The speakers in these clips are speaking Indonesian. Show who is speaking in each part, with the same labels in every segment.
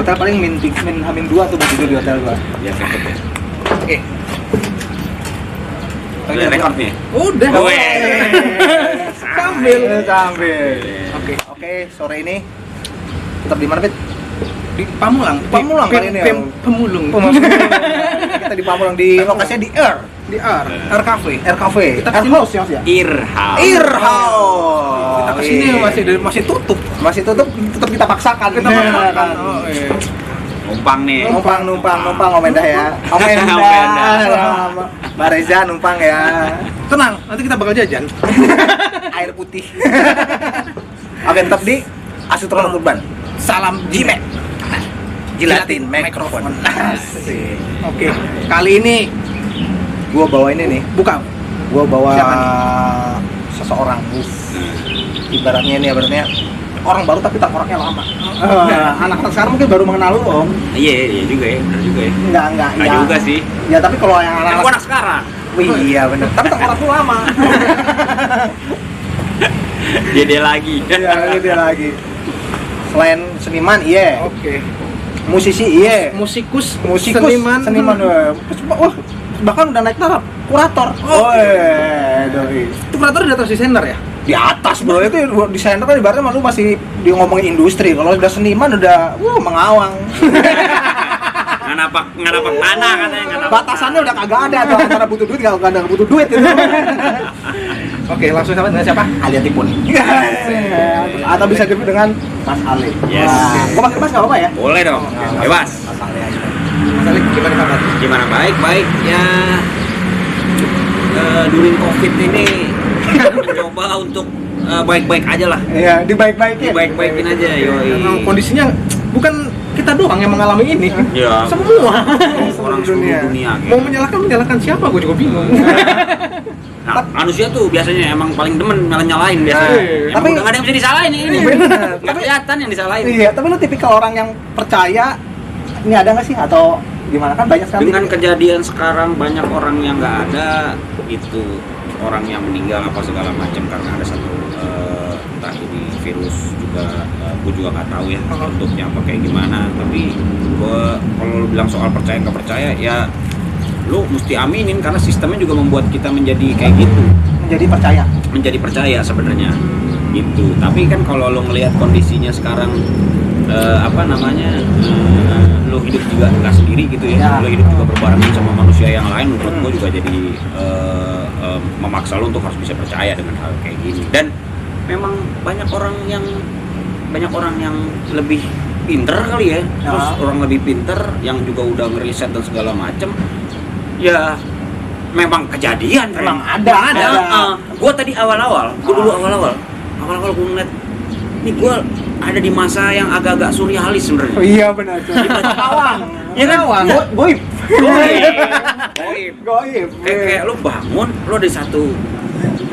Speaker 1: hotel paling min H-2 tuh begitu di hotel gua.
Speaker 2: Ya cepet ya.
Speaker 1: Oke.
Speaker 2: Udah rekord nih.
Speaker 1: Udah. Sambil. Oke, sore ini tetap di mana, Pit?
Speaker 3: Di Pamulang
Speaker 1: Kali ini.
Speaker 3: Pemulung.
Speaker 1: Kita di Pamulang, di lokasinya di
Speaker 3: Di R Cafe.
Speaker 1: Kita house ya, Mas ya? Irhouse.
Speaker 3: Kita kesini masih tutup.
Speaker 1: Masih tutup, tetap kita paksakan.
Speaker 3: Oh, iya.
Speaker 2: Numpang nih.
Speaker 1: Numpang Om Endah ya. Om Endah. Mbak Reza numpang ya.
Speaker 3: Tenang, nanti kita bakal jajan.
Speaker 1: Air putih. Oke, tetap di Asutrono Urban.
Speaker 3: Salam
Speaker 1: Jimet. Jilatin mikrofon. Asik.
Speaker 3: Oke, kali ini
Speaker 1: Gua bawa ini nih.
Speaker 3: buka.
Speaker 1: Gua bawa
Speaker 3: Siapa
Speaker 1: seseorang. Ibaratnya orang baru tapi tak orangnya lama. Anak-anak sekarang mungkin baru mengenal lu, Om.
Speaker 2: Iya juga ya, benar juga ya.
Speaker 1: Enggak
Speaker 2: Nggak
Speaker 1: ya.
Speaker 2: juga sih.
Speaker 1: Ya tapi kalau yang
Speaker 2: Kan gua anak sekarang.
Speaker 1: Wih, iya benar. Tapi tak orang tuh lama.
Speaker 2: Dia lagi.
Speaker 1: Iya, dia lagi. Selain seniman, iya.
Speaker 3: Oke.
Speaker 1: Musisi, iya.
Speaker 3: Musikus,
Speaker 1: Seniman. Wah, bahkan udah naik taraf kurator.
Speaker 3: Oh,
Speaker 1: Doi.
Speaker 3: Itu kurator di atas desainer ya?
Speaker 1: Di atas bro, itu desainer kan ibaratnya malu masih di ngomongin industri. Kalau udah seniman udah mengawang.
Speaker 2: Nggak napak tanah katanya, nggak napak
Speaker 1: Batasannya udah kagak ada tuh antara butuh duit kalau nggak butuh duit itu.
Speaker 3: Oke, langsung sama dengan siapa?
Speaker 1: Alia Tipun. Atau bisa disebut dengan Mas Ali.
Speaker 2: Yes.
Speaker 1: Gua pakai Mas nggak apa-apa ya?
Speaker 2: Boleh dong, bebas.
Speaker 1: Mas Ali aja.
Speaker 3: Mas Ali, gimana kabar?
Speaker 2: Gimana, baik ya. During COVID ini coba untuk baik-baik aja lah.
Speaker 1: Iya, dibaik-baikin.
Speaker 2: Baik-baikin aja,
Speaker 3: Emang
Speaker 2: yoi.
Speaker 3: kondisinya bukan kita doang yang mengalami ini.
Speaker 2: Ya,
Speaker 3: Semua.
Speaker 2: orang seluruh dunia.
Speaker 3: Mau menyalahkan siapa? Gue juga bingung.
Speaker 2: Nah, manusia tuh biasanya emang paling demen nyalain biasanya. Emang
Speaker 1: Tapi-
Speaker 2: udah nggak ada yang bisa disalahin ini.
Speaker 1: Bener.
Speaker 2: Nggak kelihatan yang disalahin.
Speaker 1: Iya, tapi lu tipikal orang yang percaya ini ada nggak sih atau gimana, kan banyak sekali.
Speaker 2: Dengan kejadian sekarang banyak orang yang nggak ada gitu, orang yang meninggal apa segala macam karena ada satu entah ini virus juga, gue juga nggak tahu ya bentuknya apa kayak gimana. Tapi gue kalau lu bilang soal percaya nggak percaya ya lu mesti aminin karena sistemnya juga membuat kita menjadi kayak gitu, menjadi percaya sebenarnya gitu. Tapi kan kalau lo ngelihat kondisinya sekarang lo hidup juga nggak sendiri gitu ya, lo hidup juga berbarengan sama manusia yang lain. Menurut gue juga jadi memaksa lo untuk harus bisa percaya dengan hal kayak gini. Dan memang banyak orang yang lebih pinter kali ya, terus orang lebih pinter yang juga udah ngeriset dan segala macem. Ya memang kejadian,
Speaker 1: Memang ada.
Speaker 2: Gue tadi awal-awal gue ngeliat ini gue ada di masa yang agak-agak surrealis sebenarnya.
Speaker 1: Oh, iya benar. Awang.
Speaker 2: Ya kan?
Speaker 1: Goib.
Speaker 2: Goib. Kayak lu bangun, lu ada satu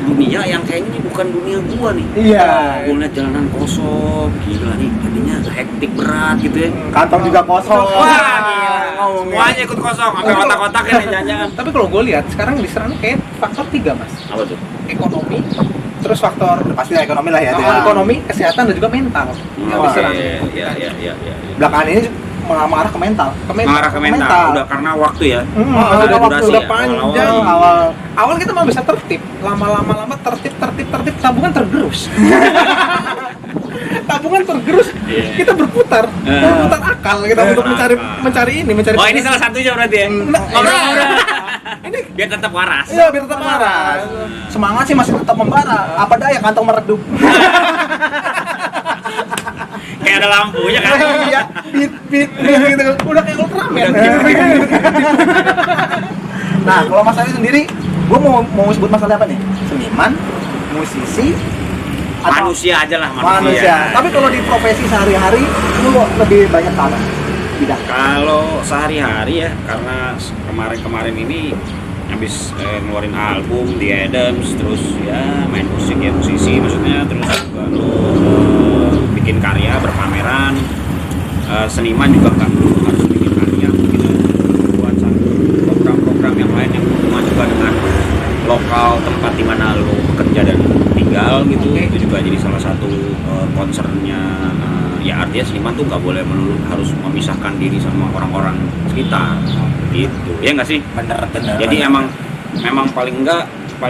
Speaker 2: dunia yang kayaknya ini bukan dunia gua nih.
Speaker 1: Iya.
Speaker 2: Gua ngeliat jalanan kosong, gila nih, tadinya hektik berat gitu ya.
Speaker 1: Kantong juga kosong.
Speaker 2: Wah, gila. Semuanya ikut kosong, sampai kotak-kotak ini jangan.
Speaker 3: Tapi kalau gue lihat sekarang diserang kayak faktor 3, Mas.
Speaker 2: Apa tuh?
Speaker 3: Ekonomi, terus faktor
Speaker 1: Pasti ekonomi lah ya.
Speaker 3: ekonomi, kesehatan dan juga mental. Yang diserang.
Speaker 2: Iya.
Speaker 1: Belakangan ini mengarah ke mental.
Speaker 2: Mengarah ke mental, udah karena waktu ya.
Speaker 3: Udah
Speaker 2: durasi
Speaker 3: udah
Speaker 2: ya,
Speaker 3: panjang.
Speaker 2: awal-awal.
Speaker 3: Awal kita mau bisa tertib, lama-lama tertib, tabungan tergerus. Tabungan tergerus,
Speaker 2: Iya.
Speaker 3: kita berputar akal kita untuk mencari
Speaker 2: Oh, ini salah satunya berarti ya. Ngobrol-ngobrol.
Speaker 3: Ini
Speaker 2: Biar tetap waras.
Speaker 1: Iya, biar tetap waras. Semangat sih masih tetap membara. Apa daya kantong meredup.
Speaker 2: Kayak ada lampunya kan.
Speaker 1: Iya, beat gitu. Udah kayak Ultraman. Nah, kalau Mas Ali sendiri, gua mau sebut Mas Ali apa nih? Seniman, musisi, atau
Speaker 2: Manusia aja lah,
Speaker 1: manusia. Tapi kalau di profesi sehari-hari, lu lebih banyak apa? Bidang.
Speaker 2: Kalau sehari-hari ya, karena kemarin ini habis ngeluarin album di Adams, terus ya main musik ya, musisi maksudnya, terus juga bikin karya, berpameran, seniman juga kan harus bikin karya gitu, buat satu program-program yang lain yang berhubungan juga dengan lokal tempat di mana lo bekerja dan tinggal gitu. Itu juga jadi salah satu concernnya ya artinya seniman tuh nggak boleh melulu harus memisahkan diri sama orang-orang sekitar gitu ya nggak sih.
Speaker 1: Bener.
Speaker 2: Jadi memang paling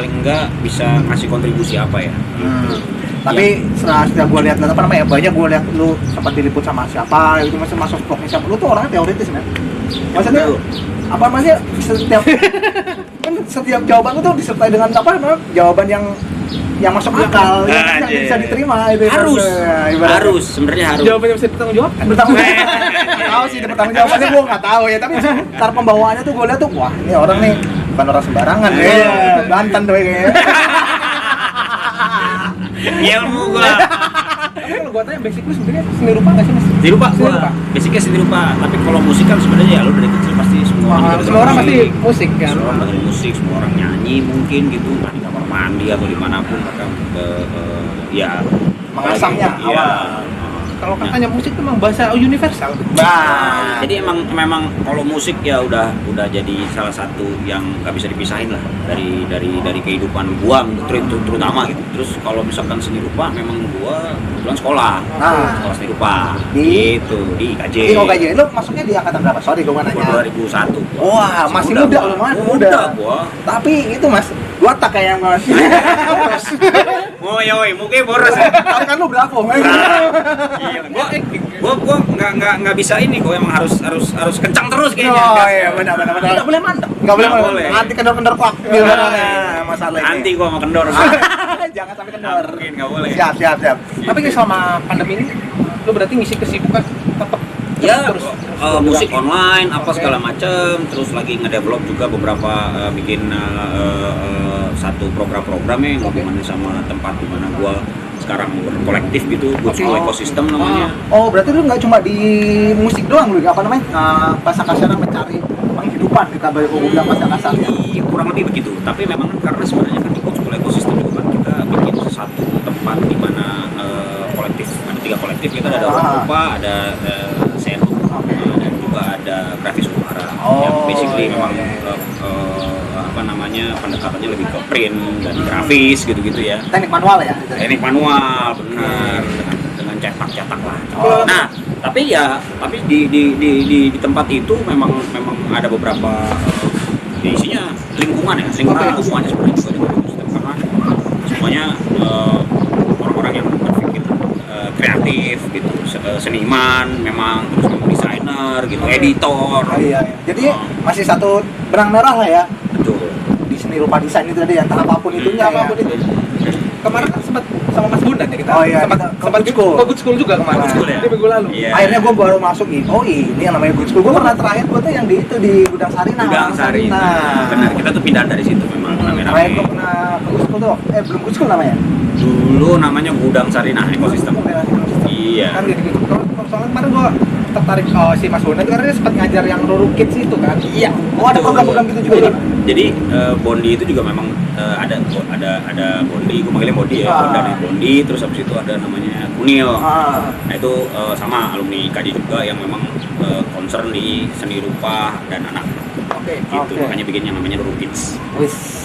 Speaker 2: enggak bisa ngasih kontribusi apa ya gitu.
Speaker 1: Tapi setelah gue lihat apa namanya, banyak gue lihat lu sempat diliput sama siapa itu, masih masuk vlognya siapa, lu tuh orangnya teoritis men. Maksudnya apa namanya, setiap jawaban lu tuh disertai dengan apa namanya, jawaban yang masuk akal, yang bisa diterima itu.
Speaker 2: Harus sebenarnya harus.
Speaker 3: Jawabannya bisa bertanggung jawab kan?
Speaker 1: Bertanggung jawab. Tahu sih bertanggung jawabannya gue nggak tahu ya, tapi cara pembawaannya tuh gue lihat tuh, wah ini orang nih bukan orang sembarangan ya, Banten tuh kayaknya.
Speaker 2: Ilmu gua.
Speaker 3: Tapi kalau gua tanya basic lu sebenarnya seni rupa nggak sih mas?
Speaker 2: Seni rupa gua. Basicnya seni rupa, tapi kalau musik kan sebenarnya ya lu dari kecil pasti semua
Speaker 3: Semua orang pasti musik kan?
Speaker 2: Semua orang dengerin musik, semua orang nyanyi mungkin gitu, di kamar mandi atau dimanapun mereka ya
Speaker 1: Mengasahnya
Speaker 2: iya.
Speaker 3: Kalau katanya musik itu memang bahasa universal.
Speaker 1: Nah,
Speaker 2: Jadi memang kalau musik ya udah jadi salah satu yang nggak bisa dipisahin lah dari kehidupan gua terutama gitu. Terus kalau misalkan seni rupa memang gua kebetulan sekolah seni rupa
Speaker 1: Di
Speaker 2: IKJ.
Speaker 1: Di OKJ, lu masuknya di angkatan berapa? Sorry gua nanya.
Speaker 2: 2001.
Speaker 1: Wah, masih muda lu, man.
Speaker 2: Muda gua.
Speaker 1: Tapi itu mas, gua tak kayak yang mas.
Speaker 2: Yoi, mungkin boros.
Speaker 1: Tapi kan lu berapa?
Speaker 2: Gua nggak bisa ini, gua emang harus kencang terus kayaknya.
Speaker 1: Oh iya, benar.
Speaker 3: Nggak boleh mandek.
Speaker 1: Nggak boleh.
Speaker 2: boleh.
Speaker 1: Anti kendor kok. Masalah ini.
Speaker 2: Anti gua sama kendor.
Speaker 1: Jangan sampai kendor.
Speaker 2: Mungkin nggak boleh.
Speaker 1: Siap.
Speaker 3: Tapi selama pandemi ini, lu berarti ngisi kesibukan tetap
Speaker 2: Ya, musik online apa segala macem, terus lagi ngedevelop juga beberapa bikin satu program-program yang hubungannya sama tempat di mana gua sekarang berkolektif gitu, Good School Ecosystem namanya.
Speaker 1: Oh, berarti lu nggak cuma di musik doang lu, apa namanya? Bahasa kasarnya mencari penghidupan, kita bilang bahasa kasarnya.
Speaker 2: Iya, kurang lebih begitu. Tapi memang karena sebenarnya kan di Good School Ecosystem itu kan kita bikin satu tempat di mana kolektif, ada 3 kolektif, kita ada Ruang Rupa, ada Serum, dan juga ada Grafis Utara. Yang basically memang pendekatannya lebih ke print dan grafis gitu-gitu ya.
Speaker 1: Teknik manual ya?
Speaker 2: Teknik manual, benar, dengan cetak lah. Nah, tapi di tempat itu memang ada beberapa isinya lingkungan ya, lingkungannya sebenarnya juga karena semuanya orang-orang yang berpikir kreatif gitu, seniman memang, terus memang desainer gitu, editor.
Speaker 1: Iya. Jadi masih satu benang merah lah ya.
Speaker 2: Betul.
Speaker 1: Di seni rupa desain itu tadi, entah apapun itunya,
Speaker 3: apapun itu. Kemarin kan sempat sama Mas Bundan ya kita.
Speaker 1: Oh iya,
Speaker 3: sempat
Speaker 1: Good School.
Speaker 3: Good School juga kemarin.
Speaker 2: Good School ya?
Speaker 3: Di minggu lalu.
Speaker 2: Iya.
Speaker 1: Akhirnya gue baru masuk ini. Oh ini yang namanya Good School. Gue pernah terakhir gue tuh yang di Gudang Sarina.
Speaker 2: Gudang Sarina. Benar, kita tuh pindah dari situ memang
Speaker 1: Terakhir
Speaker 2: rame-rame.
Speaker 1: gue pernah ke Good School tuh. Belum Good School namanya.
Speaker 2: Dulu namanya Gudang Sarina Ekosistem. Iya.
Speaker 3: Kan gitu. Soalnya kemarin gue tertarik si Mas Bundan karena dia sempat ngajar yang Ruru Kids itu kan.
Speaker 1: Iya. Oh ada program-program gitu juga.
Speaker 2: Jadi Bondi itu juga memang ada Bondi, gue manggilnya Bondi ya, Bondi, terus habis itu ada namanya Kunil. Nah itu sama alumni IKJ juga yang memang concern di seni rupa dan anak. Gitu, makanya bikin yang namanya Ruru Kids.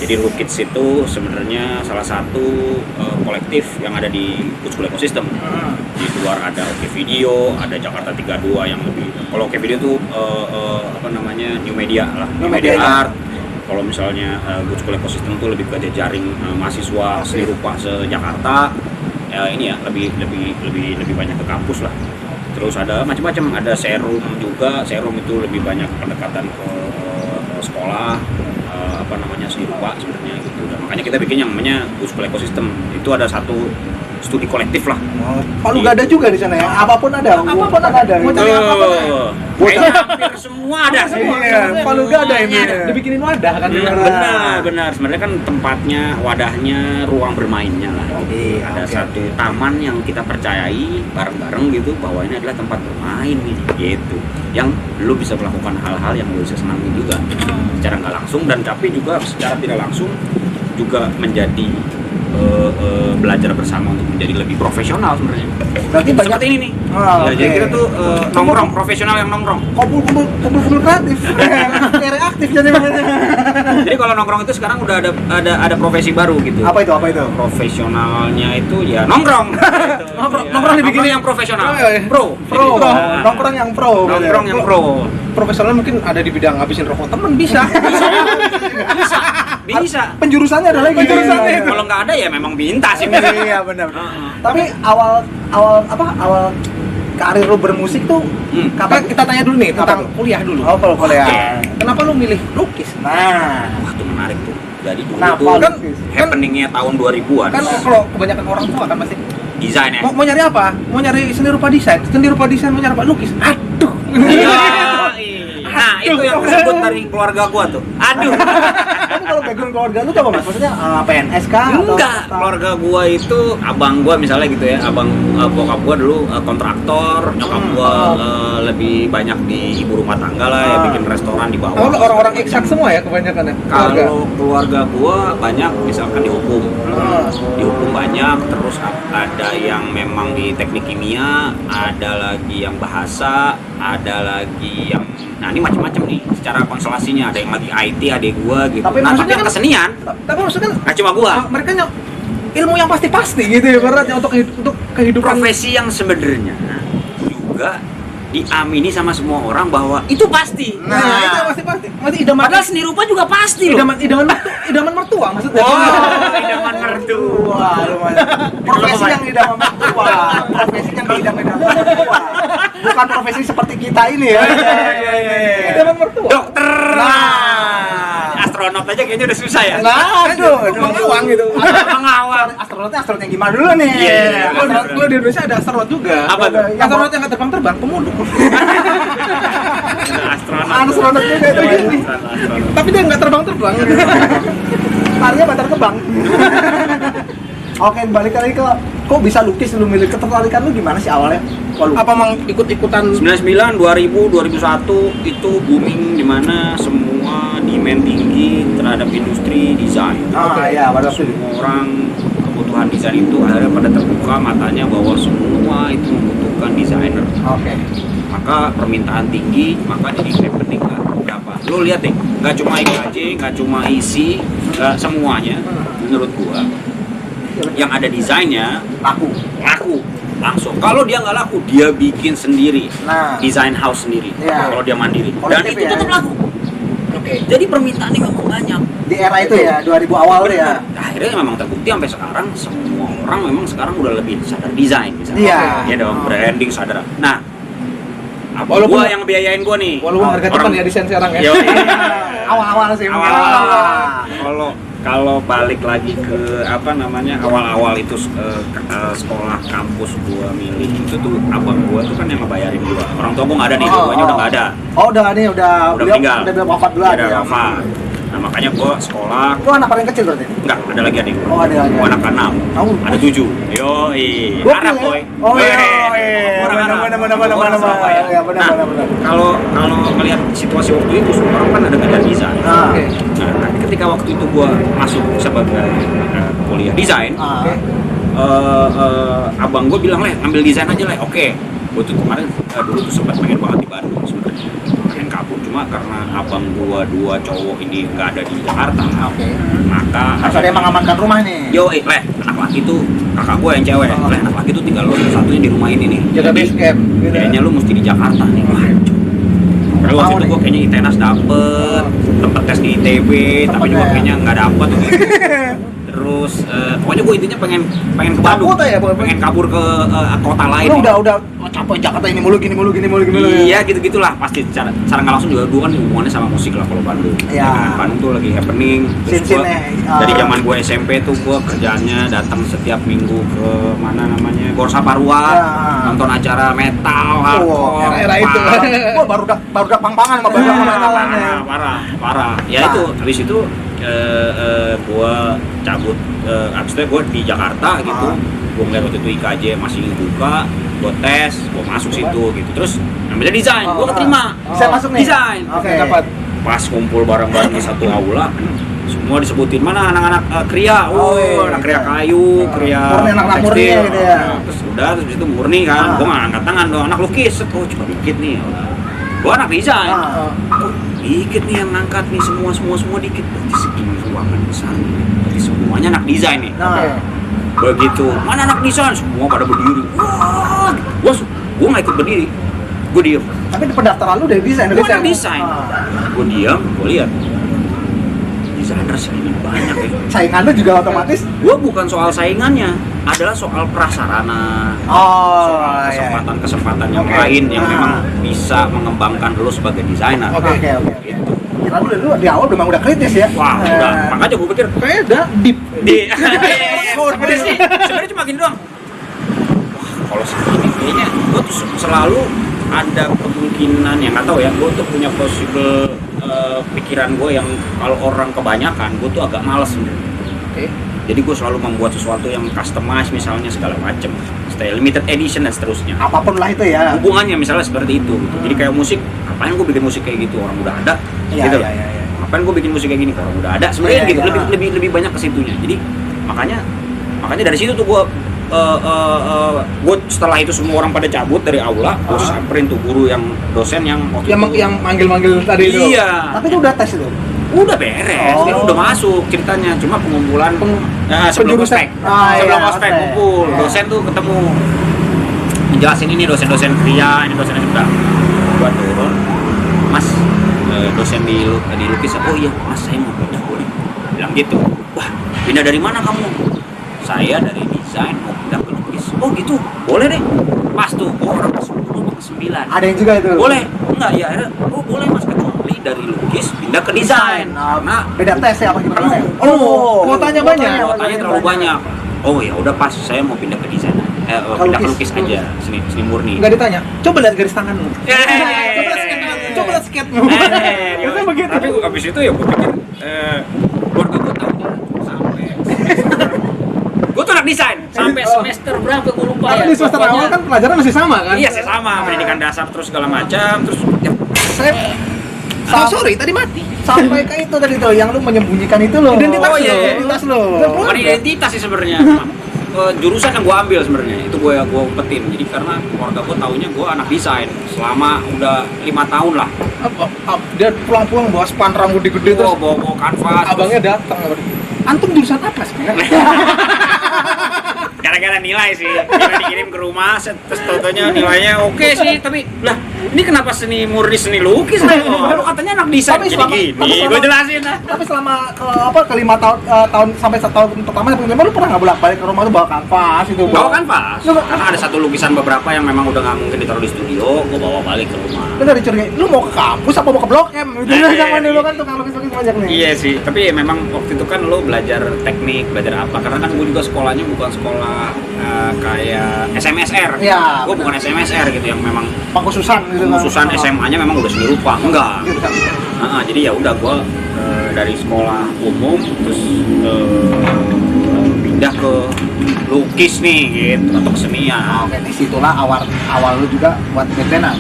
Speaker 2: Jadi Ruru Kids itu sebenarnya salah satu kolektif yang ada di Good School Ecosystem. Di luar ada Oke Video, ada Jakarta 32 yang lebih. Kalau Oke Video itu New Media lah, New Media Art. Kalau misalnya Good School Ecosystem itu lebih ke jaring mahasiswa seni rupa se-Jakarta. Ini ya lebih banyak ke kampus lah. Terus ada macam-macam, ada Serum juga. Serum itu lebih banyak pendekatan ke sekolah, seni rupa sebenarnya gitu. Dan makanya kita bikin yang namanya Good School Ecosystem. Itu ada satu studi kolektif lah.
Speaker 1: Palu gak ada juga di sana ya? Apapun ada. Mau cari apapun ada.
Speaker 2: Kayaknya hampir semua ada.
Speaker 1: Iya, Palu gak ada ini.
Speaker 3: Dibikinin wadah kan.
Speaker 2: Benar. Sebenarnya kan tempatnya, wadahnya, ruang bermainnya lah. Ada satu taman yang kita percayai bareng-bareng gitu bahwa ini adalah tempat bermain gitu. Yang lu bisa melakukan hal-hal yang lu bisa senangi juga secara nggak langsung, dan tapi juga secara tidak langsung juga menjadi belajar bersama untuk menjadi lebih profesional sebenarnya.
Speaker 1: Berarti banyak
Speaker 2: seperti ini nih. Jadi kita tuh nongkrong, profesional yang nongkrong.
Speaker 1: Kumpul kreatif. Kayak reaktif jadi makanya.
Speaker 2: Jadi kalau nongkrong itu sekarang udah ada profesi baru gitu.
Speaker 1: Apa itu?
Speaker 2: Profesionalnya itu ya nongkrong.
Speaker 1: Nongkrong dibikin
Speaker 2: yang profesional.
Speaker 3: Oh, iya.
Speaker 2: Pro.
Speaker 1: Pro.
Speaker 2: Nah,
Speaker 1: Nongkrong yang pro.
Speaker 2: Nongkrong yang pro.
Speaker 3: Profesional mungkin ada di bidang ngabisin rokok temen bisa.
Speaker 2: Bisa.
Speaker 1: Penjurusannya ada lagi.
Speaker 3: Penjurusannya itu.
Speaker 2: Kalau nggak ada ya memang minta sih.
Speaker 1: Iya benar.
Speaker 2: Heeh.
Speaker 1: Tapi awal karir lu bermusik tuh
Speaker 3: Kapan kita tanya dulu nih tentang
Speaker 1: Apa?
Speaker 3: kuliah dulu.
Speaker 1: Oh, kalau kuliah.
Speaker 3: Kenapa lu milih lukis?
Speaker 1: Nah,
Speaker 2: Wah, itu menarik tuh. Jadi dulu
Speaker 1: Kenapa?
Speaker 2: tuh
Speaker 3: Kan-
Speaker 2: happeningnya tahun 2000-an.
Speaker 3: Kan kalau kebanyakan orang tua kan pasti
Speaker 2: Desain ya.
Speaker 3: mau nyari apa? Mau nyari seni rupa desain, mau nyari apa? Lukis. Aduh.
Speaker 2: Nah, itu yang disebut dari keluarga gua tuh. Aduh.
Speaker 1: tapi kalau background keluarga lu tuh apa mas? Maksudnya PNS kah? atau-
Speaker 2: Enggak, keluarga gua itu abang gua misalnya gitu ya, bokap gua dulu kontraktor, nyokap gua lebih banyak di ibu rumah tangga lah ya, bikin restoran di bawah.
Speaker 3: Oh, orang-orang eksak semua ya kebanyakan ya. Keluarga.
Speaker 2: Kalau keluarga gua banyak misalkan di hukum. Di hukum banyak, terus ada yang memang di teknik kimia, ada lagi yang bahasa, ada lagi yang nah ini macam-macam nih secara konstelasinya, ada yang lagi IT adik gua gitu.
Speaker 1: Tapi
Speaker 2: Nah,
Speaker 1: maksudnya
Speaker 2: yang
Speaker 1: kan-
Speaker 2: kesenian
Speaker 3: Tapi maksudnya
Speaker 2: nggak cuma gua.
Speaker 3: mereka ilmu yang pasti-pasti gitu ya, beratnya untuk kehidupan.
Speaker 2: Profesi yang sebenarnya juga diamini sama semua orang bahwa itu pasti.
Speaker 3: Nah, itu pasti-pasti. Masih idaman
Speaker 2: Padahal seni rupa juga pasti loh.
Speaker 3: idaman mertua maksudnya.
Speaker 2: Oh, idaman mertua.
Speaker 1: Wah, lumayan. Profesi yang idaman mertua. Profesi yang idaman mertua. Bukan profesi seperti kita ini ya.
Speaker 3: Idaman mertua.
Speaker 2: Dokter.
Speaker 1: Nah.
Speaker 2: Astronot aja kayaknya udah susah ya.
Speaker 1: Nah, aduh,
Speaker 3: Mengawang gitu.
Speaker 2: Mengawal.
Speaker 1: Astronot yang gimana dulu nih?
Speaker 2: Iya.
Speaker 3: Kalau di Indonesia ada astronot juga.
Speaker 2: Apa tuh?
Speaker 3: Astronot yang nggak terbang pemulung.
Speaker 2: Astronot.
Speaker 1: Astronot juga itu.
Speaker 2: Astronot.
Speaker 3: Tapi dia nggak terbang.
Speaker 1: Larinya bantar kebang. Oke, balik lagi ke kok bisa lukis lu milih, ketertarikan lu gimana sih awalnya? Kok lukis?
Speaker 3: Apa emang ikut-ikutan?
Speaker 2: 99, 2000, 2001 itu booming di mana semua demand tinggi terhadap industri desain.
Speaker 1: Iya, pada waktu itu.
Speaker 2: Semua orang kebutuhan desain itu akhirnya pada terbuka matanya bahwa semua itu membutuhkan desainer.
Speaker 1: Oke.
Speaker 2: Maka permintaan tinggi, maka jadi happening lah berapa. Lo lihat deh, nggak cuma IKJ, nggak cuma isi, nggak semuanya. Menurut gua, yang ada desainnya
Speaker 1: Laku.
Speaker 2: laku langsung. Kalau dia nggak laku, dia bikin sendiri,
Speaker 1: Nah.
Speaker 2: desain house sendiri.
Speaker 1: Iya.
Speaker 2: Kalau dia mandiri, dan
Speaker 1: Kolektif
Speaker 2: itu
Speaker 1: ya.
Speaker 2: tetap laku.
Speaker 3: Oke.
Speaker 2: Jadi permintaannya memang banyak.
Speaker 1: Di era itu ya, 2000 awal tuh ya.
Speaker 2: Akhirnya memang terbukti sampai sekarang semua orang memang sekarang udah lebih sadar desain misalnya.
Speaker 1: Iya.
Speaker 2: Ya dong, branding sadar. Nah, apa
Speaker 3: Walaupun-
Speaker 2: gua yang biayain gua nih?
Speaker 3: Walaupun harga
Speaker 2: Orang-
Speaker 3: depan ya desain sekarang ya.
Speaker 2: Yo,
Speaker 1: Awal-awal sih.
Speaker 2: awal-awal. Kalau balik lagi ke awal-awal itu sekolah kampus gua milih itu tuh abang gua tuh kan yang ngebayarin gua. Orang tua gua nggak ada nih, duanya udah nggak ada.
Speaker 1: Oh, udah nih, udah
Speaker 2: Meninggal.
Speaker 1: Udah wafat dulu
Speaker 2: Udah
Speaker 1: ya.
Speaker 2: wafat. Nah makanya gua sekolah.
Speaker 1: Lu anak paling kecil berarti?
Speaker 2: Enggak, ada lagi adik gua.
Speaker 1: Oh, ada lagi.
Speaker 2: Gua anak ke-6.
Speaker 1: Oh.
Speaker 2: Ada 7. Yoi.
Speaker 1: Gua
Speaker 2: Arab
Speaker 1: pilih.
Speaker 2: boy.
Speaker 1: Oh iya.
Speaker 2: Orang Arab.
Speaker 1: Benar.
Speaker 2: Orang Surabaya.
Speaker 1: Iya, benar.
Speaker 2: Nah, kalau melihat situasi waktu itu semua orang kan ada beda desain.
Speaker 1: Nah.
Speaker 3: Oke.
Speaker 2: Nah, tapi ketika waktu itu gua masuk sebagai kuliah desain,
Speaker 1: Ah.
Speaker 2: abang gua bilang, "Leh, ambil desain aja, Leh." Oke. Gua tuh kemarin dulu tuh sempat pengen banget di Bandung sebenarnya. Pengen kabur cuma karena abang gua dua cowok ini nggak ada di Jakarta.
Speaker 1: Oke.
Speaker 2: Maka
Speaker 1: Harus ada yang mengamankan rumah nih.
Speaker 2: Leh, anak laki tuh kakak gua yang cewek.
Speaker 1: Oh.
Speaker 2: Leh, anak laki tuh tinggal lu satunya di rumah ini nih.
Speaker 3: Jaga base camp. Gitu.
Speaker 2: Kayaknya lu mesti di Jakarta nih. Waduh. Padahal waktu
Speaker 1: Mau
Speaker 2: itu
Speaker 1: nih.
Speaker 2: gua kayaknya ITENAS dapet, tempat tes di ITB, tapi juga
Speaker 1: ya.
Speaker 2: kayaknya nggak dapet gitu. Terus pokoknya gue intinya pengen ke Bandung,
Speaker 1: Cabut aja,
Speaker 2: pengen kabur ke kota lain.
Speaker 1: Lu
Speaker 2: nih.
Speaker 1: udah capek Jakarta ini mulu gini mulu.
Speaker 2: Iya gitu-gitulah pasti secara nggak langsung juga gue kan hubungannya sama musik lah kalau Bandung.
Speaker 1: Iya.
Speaker 2: Ya kan? Bandung tuh lagi happening. Terus
Speaker 1: Scene-scene
Speaker 2: gua, dari zaman gue SMP tuh gue kerjaannya datang setiap minggu ke mana namanya Gorsa Parua,
Speaker 1: Ya.
Speaker 2: nonton acara metal,
Speaker 1: Oh,
Speaker 2: hardcore,
Speaker 3: era itu.
Speaker 2: punk.
Speaker 1: Gua baru dak pang-pangan sama baru
Speaker 2: Parah. Ya
Speaker 1: Nah.
Speaker 2: itu habis itu gue cabut, abis itu gue di Jakarta gitu. Gue ngeliat waktu itu IKJ masih buka, gue tes, gue masuk situ gitu. Terus namanya desain, gue keterima.
Speaker 1: Bisa masuk nih.
Speaker 2: Desain.
Speaker 1: Oke.
Speaker 3: Dapat.
Speaker 2: Pas kumpul bareng-bareng di satu aula, semua disebutin mana anak-anak kria,
Speaker 1: iya.
Speaker 2: anak kria kayu, kria
Speaker 1: Murni, anak-anak murni
Speaker 2: tekstil.
Speaker 1: gitu ya.
Speaker 2: Terus itu murni kan,
Speaker 1: Ah.
Speaker 2: gue nggak angkat tangan dong, anak lukis, cuma dikit nih. Gue anak desain,
Speaker 1: Ah.
Speaker 2: dikit nih yang ngangkat nih, semua dikit, berarti segini ruangan besar, berarti semuanya anak desain nih.
Speaker 1: Nah,
Speaker 2: Begitu, mana anak desain, semua pada berdiri. Wah, gue nggak ikut berdiri, gue diem.
Speaker 1: tapi di pendaftaran lu dari desain.
Speaker 2: Gue anak desain,
Speaker 1: Ah.
Speaker 2: gue diem, gue lihat desainer segini banyak ya.
Speaker 1: Saingan lu juga otomatis.
Speaker 2: Gue bukan soal saingannya, adalah soal prasarana,
Speaker 1: Oh,
Speaker 2: soal
Speaker 1: iya.
Speaker 2: kesempatan-kesempatan yang
Speaker 1: Oke.
Speaker 2: lain yang
Speaker 1: Ah.
Speaker 2: memang bisa mengembangkan lo sebagai desainer.
Speaker 1: Oke.
Speaker 2: Gitu.
Speaker 1: Kira lu di awal memang udah kritis ya.
Speaker 2: Wah, udah. Makanya gue pikir
Speaker 1: Kayaknya udah deep.
Speaker 2: sebenarnya sih, sebenarnya cuma gini doang. Wah, kalau segini kayaknya gue tuh selalu ada kemungkinan yang nggak tahu ya, gue tuh punya possible pikiran gue yang kalau orang kebanyakan, gue tuh agak males sebenarnya.
Speaker 1: Oke.
Speaker 2: Jadi gue selalu membuat sesuatu yang customize misalnya segala macem, style limited edition dan seterusnya.
Speaker 1: Apapun lah itu ya.
Speaker 2: Hubungannya misalnya seperti itu. Gitu. Jadi kayak musik, ngapain gue bikin musik kayak gitu, orang udah ada,
Speaker 1: Iya,
Speaker 2: gitu.
Speaker 1: iya.
Speaker 2: Ngapain gue bikin musik kayak gini, orang udah ada. Sebenarnya
Speaker 1: Iya,
Speaker 2: gitu,
Speaker 1: iya.
Speaker 2: lebih banyak ke situnya. Jadi makanya dari situ tuh gue setelah itu semua orang pada cabut dari aula, gue samperin tuh guru yang dosen yang waktu itu.
Speaker 3: Yang manggil-manggil tadi itu.
Speaker 2: Iya.
Speaker 1: Tapi itu udah tes itu.
Speaker 2: Udah beres,
Speaker 1: Oh.
Speaker 2: ini udah masuk ceritanya, cuma pengumpulan sebelum
Speaker 3: penjurusan.
Speaker 2: ospek,
Speaker 1: Ah,
Speaker 2: sebelum
Speaker 1: iya,
Speaker 2: ospek
Speaker 1: ospek.
Speaker 2: kumpul,
Speaker 1: Iya.
Speaker 2: dosen tuh ketemu, menjelasin ini dosen-dosen pria, ini dosen sebelah, gua turun, mas dosen di lukis, oh iya mas saya mau pindah boleh, bilang gitu, wah pindah dari mana kamu? Saya dari desain mau pindah ke lukis, oh gitu, boleh deh, pas tuh, orang ke 10 ke 9.
Speaker 1: Ada yang juga itu.
Speaker 2: Boleh, enggak ya, oh boleh mas, kecuali dari lukis pindah ke desain, karena
Speaker 1: beda tes ya apa gimana?
Speaker 2: Oh,
Speaker 3: kuotanya banyak.
Speaker 2: kuotanya terlalu banyak. Oh ya udah pas, saya mau pindah ke desain, pindah ke lukis aja, seni murni.
Speaker 3: Enggak ditanya. Coba lihat garis tanganmu.
Speaker 2: Coba
Speaker 3: Coba skate-mu.
Speaker 2: Itu begitu. Tapi abis itu ya gue pikir keluarga gue tahu sampai gue tuh anak desain sampai semester berapa gue lupa
Speaker 3: Karena
Speaker 2: ya.
Speaker 3: di semester
Speaker 2: Pokoknya-
Speaker 3: awal kan pelajaran masih sama kan?
Speaker 2: Iya sih sama, pendidikan dasar terus segala macam, terus ya,
Speaker 1: Saya
Speaker 3: Sorry, tadi mati.
Speaker 1: sampai ke itu tadi tuh yang lu menyembunyikan itu loh.
Speaker 3: Identitas
Speaker 2: Oh, iya, iya.
Speaker 1: Identitas lo.
Speaker 2: bukan identitas sih sebenarnya. Jurusan yang gue ambil sebenarnya itu gue umpetin. Jadi karena keluarga gue taunya gue anak desain selama udah 5 tahun lah.
Speaker 3: Dia pulang-pulang bawa span rambut gede terus
Speaker 2: Bawa kanvas.
Speaker 3: abangnya datang. Antum jurusan apa sebenarnya?
Speaker 2: Gara-gara nilai sih, kita dikirim ke rumah, terus totonya nilainya oke sih, tapi lah ini kenapa seni murni seni lukis lah? Oh, lu katanya anak desain,
Speaker 1: Tapi
Speaker 2: jadi
Speaker 1: selama-
Speaker 2: gini,
Speaker 1: tapi selama-
Speaker 2: gue jelasin lah.
Speaker 1: Tapi selama ke 5 tahun sampai 1 tahun pertama sampai 5 lu pernah nggak bolak-balik ke rumah tuh bawa kanvas itu?
Speaker 2: Bawa kanvas,
Speaker 1: Lu-
Speaker 2: karena ada satu lukisan beberapa yang memang udah nggak mungkin ditaruh di studio, gue bawa balik ke rumah.
Speaker 1: Lu dari curiga, lu mau ke kampus apa mau ke Blok M? Gitu zaman dulu kan tukang lukis-lukis banyak nih.
Speaker 2: Iya sih, tapi ya memang waktu itu kan lo belajar teknik, belajar apa, karena kan gue juga sekolahnya bukan sekolah kayak SMSR.
Speaker 1: Iya,
Speaker 2: Gue bukan SMSR gitu yang memang
Speaker 1: Pengkhususan gitu kan.
Speaker 2: khususan SMA-nya memang udah seni rupa, enggak.
Speaker 1: Gitu kan.
Speaker 2: Jadi ya udah gue dari sekolah umum terus pindah ke lukis nih gitu atau kesenian.
Speaker 1: Oke, disitulah awal lu juga buat band-bandan.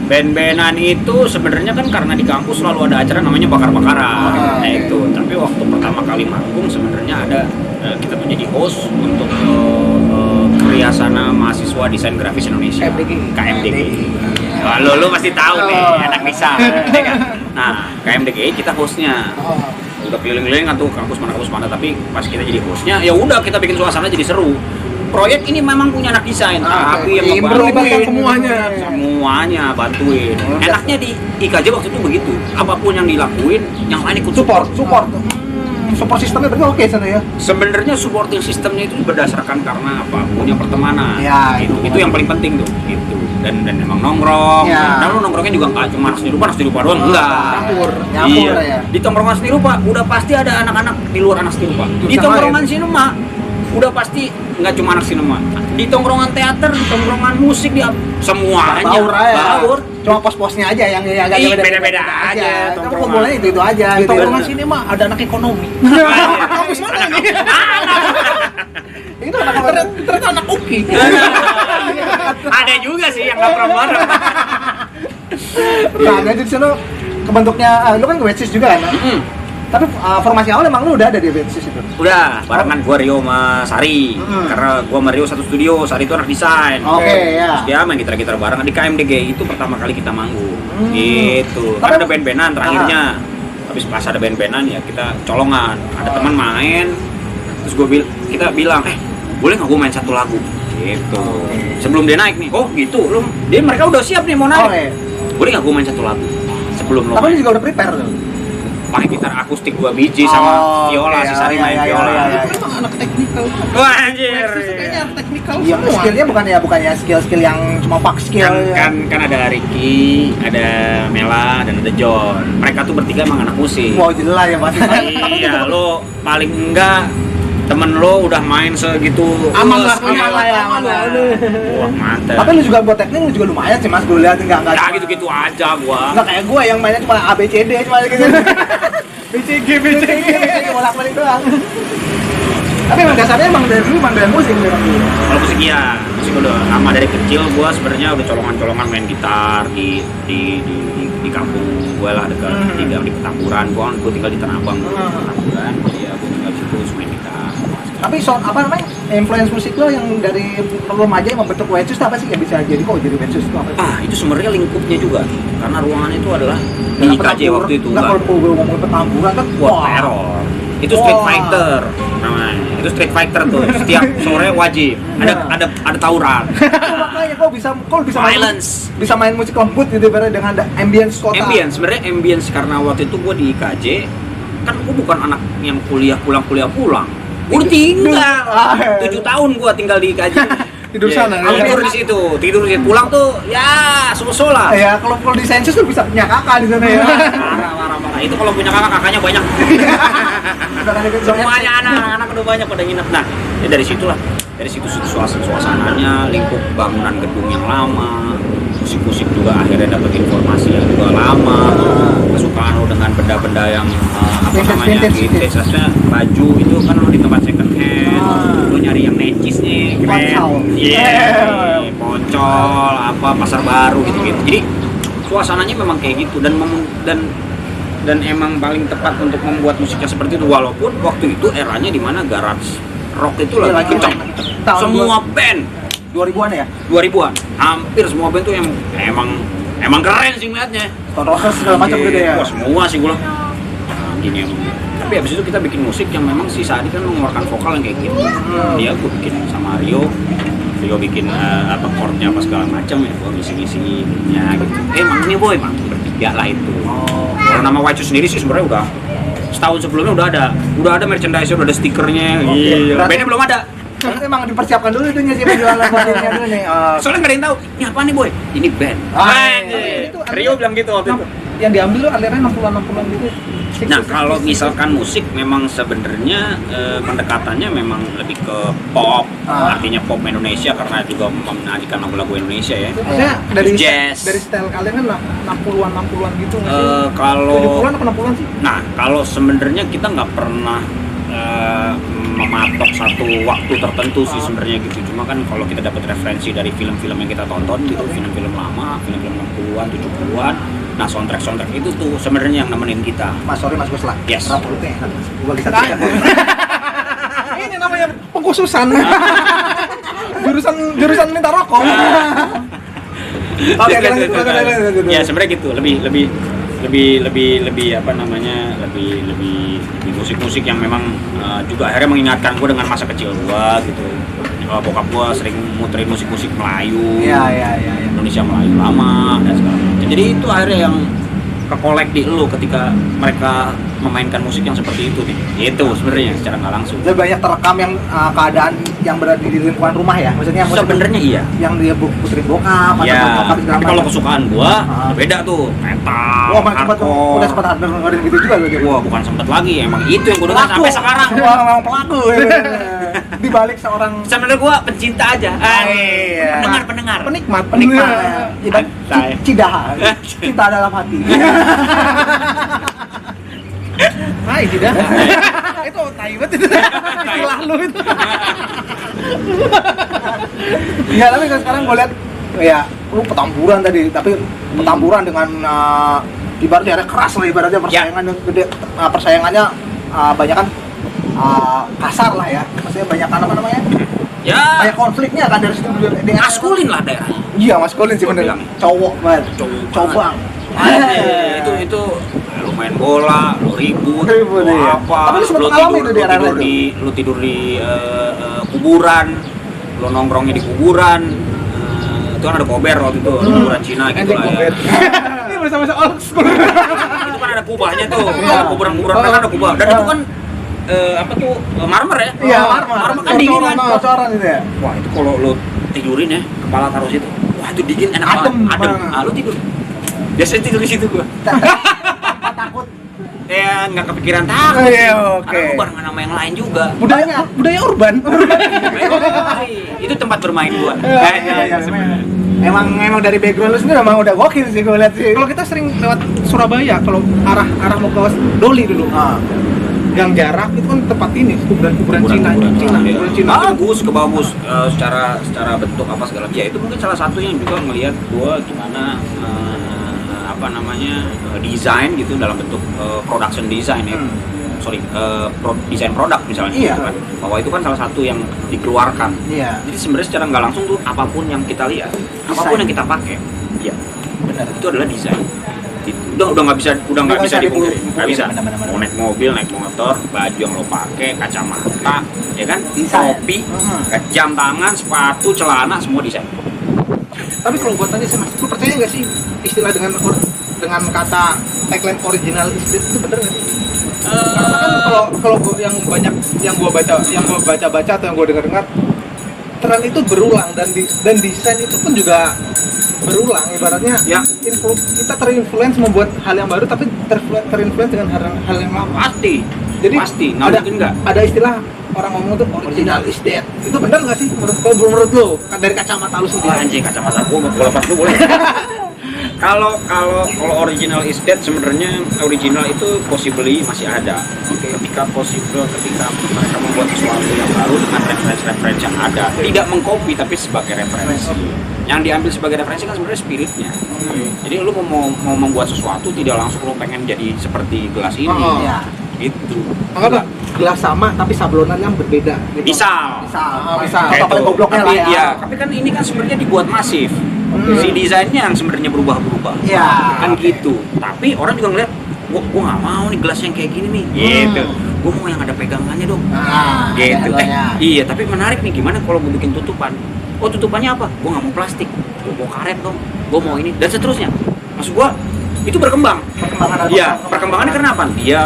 Speaker 2: Band-bandan itu sebenarnya kan karena di kampus selalu ada acara namanya bakar-bakaran.
Speaker 1: Oke.
Speaker 2: Nah itu, tapi waktu pertama kali manggung sebenarnya ada kita menjadi host untuk Kriasana Mahasiswa Desain Grafis Indonesia. KMDG. Wah, lu pasti tahu nih anak desain. Ya kan? Nah, KMDG kita hostnya.
Speaker 1: Oh.
Speaker 2: Udah keliling-keliling kan tuh kampus mana, tapi pas kita jadi hostnya ya udah kita bikin suasana jadi seru. Proyek ini memang punya anak desain, tapi yang
Speaker 3: melibatkan
Speaker 2: ngebantuin semuanya bantuin. Enaknya di IKJ waktu itu begitu, apapun yang dilakuin, yang lain ikut support.
Speaker 1: Support sistemnya berarti oke sana ya.
Speaker 2: Sebenarnya supporting sistemnya itu berdasarkan karena apa? Punya pertemanan.
Speaker 1: Ya,
Speaker 2: itu yang paling penting tuh, gitu. Dan emang nongkrong.
Speaker 1: Ya.
Speaker 2: Dan lu nongkrongnya juga nggak cuma anak seni rupa doang, enggak.
Speaker 1: Nyampur ya.
Speaker 2: Di tongkrongan seni rupa udah pasti ada anak-anak di luar anak seni rupa. Di
Speaker 3: Jurusan
Speaker 2: tongkrongan sinema udah pasti nggak cuma anak sinema. Di tongkrongan teater, di tongkrongan musik, di semuanya. Baur.
Speaker 1: Cuma pos-posnya aja yang agak
Speaker 2: Ih, beda-beda aja,
Speaker 1: Tapi
Speaker 2: tongkrongan.
Speaker 1: kumpulannya itu aja
Speaker 3: Di
Speaker 1: gitu.
Speaker 3: tongkrongan sini mah ada anak ekonomi.
Speaker 2: Kampus mana nih?
Speaker 1: Itu anak
Speaker 3: Ternyata anak UKI.
Speaker 2: Ada juga sih yang nggak pernah bareng.
Speaker 1: Nah, jadi di sana kebentuknya lu kan ke Wetsis juga kan? Tapi formasi awal emang lu udah ada di Bensus itu?
Speaker 2: Udah, barengan gua Rio sama Sari. Karena gua sama Rio satu studio, Sari itu anak desain.
Speaker 1: Oke, ya.
Speaker 2: Terus dia main gitar-gitar bareng di KMDG itu pertama kali kita manggung. Gitu.
Speaker 1: Tapi
Speaker 2: Kan ada band-bandan terakhirnya. Habis pas ada band-bandan ya kita colongan. Ada teman main. Terus kita bilang, boleh nggak gua main satu lagu? Gitu. Sebelum dia naik nih. Oh, gitu. Mereka udah siap nih mau naik. Boleh nggak gua main satu lagu? Sebelum lo
Speaker 1: Tapi
Speaker 2: main.
Speaker 1: lu juga udah prepare tuh?
Speaker 2: Pakai gitar akustik 2 biji sama viola, si Sari main viola.
Speaker 3: Emang anak teknikal.
Speaker 2: Wah, anjir.
Speaker 3: Kayaknya anak teknikal
Speaker 1: Iya,
Speaker 3: semua.
Speaker 1: skillnya bukan ya skill yang cuma pak skill.
Speaker 2: Kan ada Ricky, ada Mela, dan ada John. Mereka tuh bertiga emang anak musik.
Speaker 1: Wow, jelas ya pasti.
Speaker 2: Iya, lo paling enggak temen lo udah main segitu
Speaker 3: Aman lah,
Speaker 2: aman lah ya,
Speaker 3: aman lah.
Speaker 2: Wah, mantap.
Speaker 1: Tapi lu juga buat teknik lu juga lumayan sih Mas, gue lihat enggak
Speaker 2: Nah, gitu-gitu aja gua.
Speaker 1: Enggak kayak gue yang mainnya cuma ABCD cuma gitu. BCG bolak-balik doang. Tapi emang dasarnya emang dari dulu emang dari musik memang dulu.
Speaker 2: Kalau musik iya, musik udah lama dari kecil gua sebenarnya udah colongan-colongan main gitar di kampung gua lah dekat di Petamburan. Gua tinggal di Tanah Abang, Petamburan. Iya, gua tinggal di situ terus main gitar.
Speaker 1: Tapi apa namanya? Influence musik lo yang dari remaja yang membentuk Wensus itu apa sih yang bisa jadi jadi Wensus itu apa?
Speaker 2: Itu sebenarnya lingkupnya juga. Karena ruangan itu adalah di IKJ waktu itu.
Speaker 1: Enggak, kalau gue ngomong Petamburan kan
Speaker 2: Wah, teror. Itu Street Fighter namanya. Itu Street Fighter tuh. Setiap sore wajib ada tawuran.
Speaker 1: Makanya kok bisa
Speaker 2: Violence.
Speaker 1: bisa main musik lembut gitu dengan ambience kota.
Speaker 2: Sebenarnya ambience karena waktu itu gue di IKJ kan gue bukan anak yang kuliah pulang. Gue tinggal 7 tahun gue tinggal di IKJ.
Speaker 3: Tidur sana,
Speaker 2: Tidur di situ. Pulang tuh ya susul lah.
Speaker 1: Ya kalau di Sensus tuh bisa punya kakak di sana ya.
Speaker 2: Marah. Itu kalau punya kakaknya banyak. Semuanya anak udah banyak pada nginep. Nah, ya dari situlah. Dari situ suasananya, lingkup bangunan gedung yang lama, musik-musik juga akhirnya dapat informasi yang juga lama. Kesukaan lo dengan benda-benda yang vintage, baju itu kan lo di tempat second hand, lo nyari yang necis nih, keren, Poncol, pasar baru gitu. Jadi suasananya memang kayak gitu dan emang paling tepat untuk membuat musiknya seperti itu walaupun waktu itu eranya di mana garage rock itu lagi kencang. Semua band
Speaker 1: 2000-an ya?
Speaker 2: 2000-an. Hampir semua band tuh yang emang keren sih ngeliatnya.
Speaker 1: Stone Roses segala macam gitu ya.
Speaker 2: Wah, semua sih gua. Gini emang. Tapi abis itu kita bikin musik yang memang si Sadi kan mengeluarkan vokal yang kayak gitu. Dia gua bikin sama Rio bikin chordnya apa segala macam ya, gua ngisi-ngisinya gitu. Emang ini boy, emang bertiga lah itu. Kalau nama Waicu sendiri sih sebenarnya udah setahun sebelumnya udah ada merchandise, udah ada stikernya. Gila. Bandnya belum ada.
Speaker 1: Berarti emang dipersiapkan dulu itu sih penjualan bandnya dulu nih.
Speaker 2: Soalnya nggak ada yang tahu. Ini apa nih boy? Ini band.
Speaker 1: Itu
Speaker 2: Rio bilang gitu waktu itu.
Speaker 3: Yang diambil tuh alirannya 60-an gitu.
Speaker 2: Nah kalau misalkan musik memang sebenarnya pendekatannya memang lebih ke pop, artinya pop Indonesia karena juga menyanyikan lagu-lagu Indonesia ya.
Speaker 3: Maksudnya dari
Speaker 2: jazz.
Speaker 3: dari style kalian kan 60-an gitu nggak sih?
Speaker 2: Kalau
Speaker 3: 70-an apa 60-an sih?
Speaker 2: Nah kalau sebenarnya kita nggak pernah mematok satu waktu tertentu sih sebenarnya gitu. Cuma kan kalau kita dapat referensi dari film-film yang kita tonton gitu, film-film lama, film-film 60-an, 70-an. Nah, soundtrack itu tuh sebenarnya yang nemenin kita.
Speaker 1: Mas, sorry Mas Gusla.
Speaker 2: Yes.
Speaker 1: Rapulutnya enak. Gua bisa
Speaker 3: Ini namanya pengkhususan. jurusan minta rokok.
Speaker 1: Oke, lanjut.
Speaker 2: Ya, sebenarnya gitu. Lebih apa namanya? Lebih musik-musik yang memang juga akhirnya mengingatkan gue dengan masa kecil gue gitu. Kalau bokap gue sering muterin musik-musik Melayu,
Speaker 1: Iya.
Speaker 2: Indonesia Melayu lama dan segala macam. Jadi itu akhirnya yang kekolek di lu ketika mereka memainkan musik yang seperti itu nih. Itu sebenarnya secara nggak langsung.
Speaker 1: Lebih banyak terekam yang keadaan yang berada di lingkungan rumah ya, maksudnya musik
Speaker 2: Sebenarnya iya.
Speaker 1: yang dia puterin bokap atau
Speaker 2: Ya,
Speaker 1: bokap segala
Speaker 2: tapi kalau
Speaker 1: macam.
Speaker 2: kesukaan gua beda tuh, metal,
Speaker 1: Wah, udah sempat dengerin gitu juga loh dia.
Speaker 2: Wah, bukan sempet lagi, emang itu yang gua dengar sampai sekarang.
Speaker 1: Wah, memang pelaku. Di balik seorang
Speaker 2: Sebenarnya gua pencinta aja.
Speaker 1: iya.
Speaker 2: Pendengar.
Speaker 3: Penikmat.
Speaker 1: Ibarat cidaha, cinta dalam hati.
Speaker 3: Hai tidak. Itu taibat itu. Istilah lu itu.
Speaker 1: Ya, tapi sekarang gue lihat ya lu Petamburan tadi, tapi Petamburan dengan ibaratnya ada keras lah, ibaratnya persaingan yang gede, persaingannya banyak kan kasar lah ya, maksudnya banyak apa namanya,
Speaker 2: Ya,
Speaker 1: banyak konfliknya kan dari situ dengan
Speaker 2: maskulin lah daerahnya.
Speaker 1: iya maskulin sih bener,
Speaker 2: Bilang.
Speaker 1: cowok banget,
Speaker 2: Cowok
Speaker 1: bang.
Speaker 2: itu lu main bola, lu ribut,
Speaker 1: Ribut,
Speaker 2: lu
Speaker 1: iya.
Speaker 2: apa,
Speaker 1: Tapi lu sempet
Speaker 2: lu
Speaker 1: ngalamin
Speaker 2: tidur,
Speaker 1: itu di arena itu?
Speaker 2: lu tidur di kuburan, lu nongkrongnya di kuburan. Itu kan ada kober waktu itu, kuburan Cina gitu lah ya.
Speaker 3: Ini masa-masa old school.
Speaker 2: Itu kan ada kubahnya tuh, kuburan-kuburan kan ada kubah. Dan itu kan apa tuh marmer ya?
Speaker 1: Iya,
Speaker 2: Marmer kan dingin kan.
Speaker 1: Kocoran itu ya.
Speaker 2: Wah itu kalau lu tidurin ya, kepala taruh situ, wah itu dingin enak
Speaker 1: Adem
Speaker 2: banget, adem.
Speaker 1: banget.
Speaker 2: Ah, lu tidur. Biasanya tidur di situ gua.
Speaker 1: Takut.
Speaker 2: Ya nggak kepikiran takut.
Speaker 1: Oh, iya,
Speaker 2: sih.
Speaker 1: oke.
Speaker 2: Karena lu barengan sama yang lain juga.
Speaker 1: Budaya urban.
Speaker 2: Itu tempat bermain gua.
Speaker 1: Iya, emang dari background lu sendiri emang udah gokil sih gue lihat sih.
Speaker 3: Kalau kita sering lewat Surabaya, kalau arah mau ke Doli dulu, Gang Jarak itu kan tempat ini kuburan Cina.
Speaker 2: Bagus, secara bentuk apa segala macam. Ya itu mungkin salah satu yang juga melihat gua gimana apa namanya desain gitu dalam bentuk production design ya. Desain produk misalnya
Speaker 1: Iya.
Speaker 2: gitu kan. Bahwa itu kan salah satu yang dikeluarkan.
Speaker 1: Iya.
Speaker 2: Jadi sebenarnya secara nggak langsung tuh apapun yang kita lihat, apapun yang kita pakai, ya
Speaker 1: Benar.
Speaker 2: itu adalah desain. Udah nggak bisa dipungkiri, nggak bisa.
Speaker 1: Benar.
Speaker 2: Mau naik mobil, naik motor, baju yang lo pakai, kacamata, ya kan,
Speaker 1: Desain.
Speaker 2: topi, jam tangan, sepatu, celana, semua desain.
Speaker 3: Tapi kalau buat tanya sih Mas, lu percaya nggak sih istilah dengan kata tagline original is dead itu bener nggak sih? Karena kan kalau yang banyak yang gua baca atau yang gua dengar tren itu berulang dan desain itu pun juga berulang, ibaratnya
Speaker 2: Ya.
Speaker 3: kita terinfluence membuat hal yang baru tapi terinfluence dengan hal yang lama.
Speaker 2: Pasti,
Speaker 3: Jadi
Speaker 2: pasti, nggak
Speaker 3: ada
Speaker 2: mungkin nggak.
Speaker 3: ada istilah orang ngomong tuh original is dead. Itu benar nggak sih menurut lo dari kacamata lu
Speaker 2: Wah,
Speaker 3: sendiri?
Speaker 2: anjing kacamata gua lepas dulu boleh. Kalau original is dead sebenarnya original itu possibly masih ada. Ketika mereka membuat sesuatu yang baru dengan referensi yang ada, tidak mengcopy tapi sebagai referensi. Yang diambil sebagai referensi kan sebenarnya spiritnya. Jadi lu mau membuat sesuatu tidak langsung lu pengen jadi seperti gelas ini.
Speaker 1: Iya.
Speaker 2: Gitu.
Speaker 3: Maka gelas sama tapi sablonannya berbeda. Gitu.
Speaker 2: Misal.
Speaker 3: Misal.
Speaker 2: Kayak
Speaker 1: Paling
Speaker 2: itu.
Speaker 1: gobloknya
Speaker 2: Tapi
Speaker 1: lah ya.
Speaker 2: ya, tapi kan ini kan sebenarnya dibuat masif. Si desainnya yang sebenarnya berubah-berubah.
Speaker 1: Iya.
Speaker 2: Kan gitu. Tapi orang juga ngeliat, gua nggak mau nih gelas yang kayak gini nih. Gitu. Gua mau yang ada pegangannya dong. Gitu. Iya, tapi menarik nih gimana kalau gua bikin tutupan? Oh, tutupannya apa? Gua nggak mau plastik. Gua mau karet dong. Gua mau ini dan seterusnya. Maksud gua itu berkembang. Iya, perkembangannya karena apa? Dia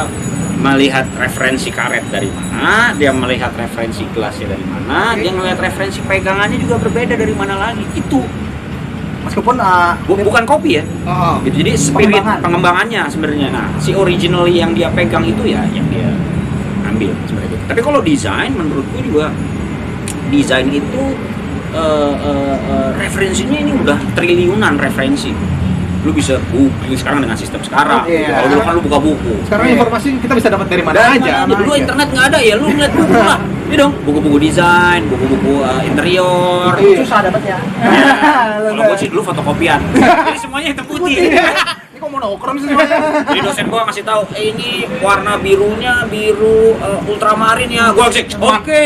Speaker 2: melihat referensi karet dari mana, dia melihat referensi gelasnya dari mana, dia melihat referensi pegangannya juga berbeda dari mana lagi. Itu
Speaker 1: Meskipun
Speaker 2: bukan kopi ya. Gitu. Jadi spirit pengembangannya sebenarnya. Nah, si original yang dia pegang itu ya yang dia ambil sebenarnya. Tapi kalau desain menurutku juga desain itu referensinya ini udah triliunan referensi. Lu bisa googling sekarang dengan sistem sekarang. Kalau dulu kan lu buka buku.
Speaker 3: Sekarang informasi kita bisa dapat dari mana aja.
Speaker 2: Dulu internet nggak ada ya, lu ngeliat buku lah. Ini dong, buku-buku desain, buku-buku interior.
Speaker 1: susah dapetnya.
Speaker 2: Kalau gue sih dulu fotokopian. Jadi semuanya hitam putih.
Speaker 1: Ini kok mau nongkrong sih semuanya?
Speaker 2: Jadi dosen gua ngasih tahu, ini warna birunya biru ultramarin ya. Gua sih, oke.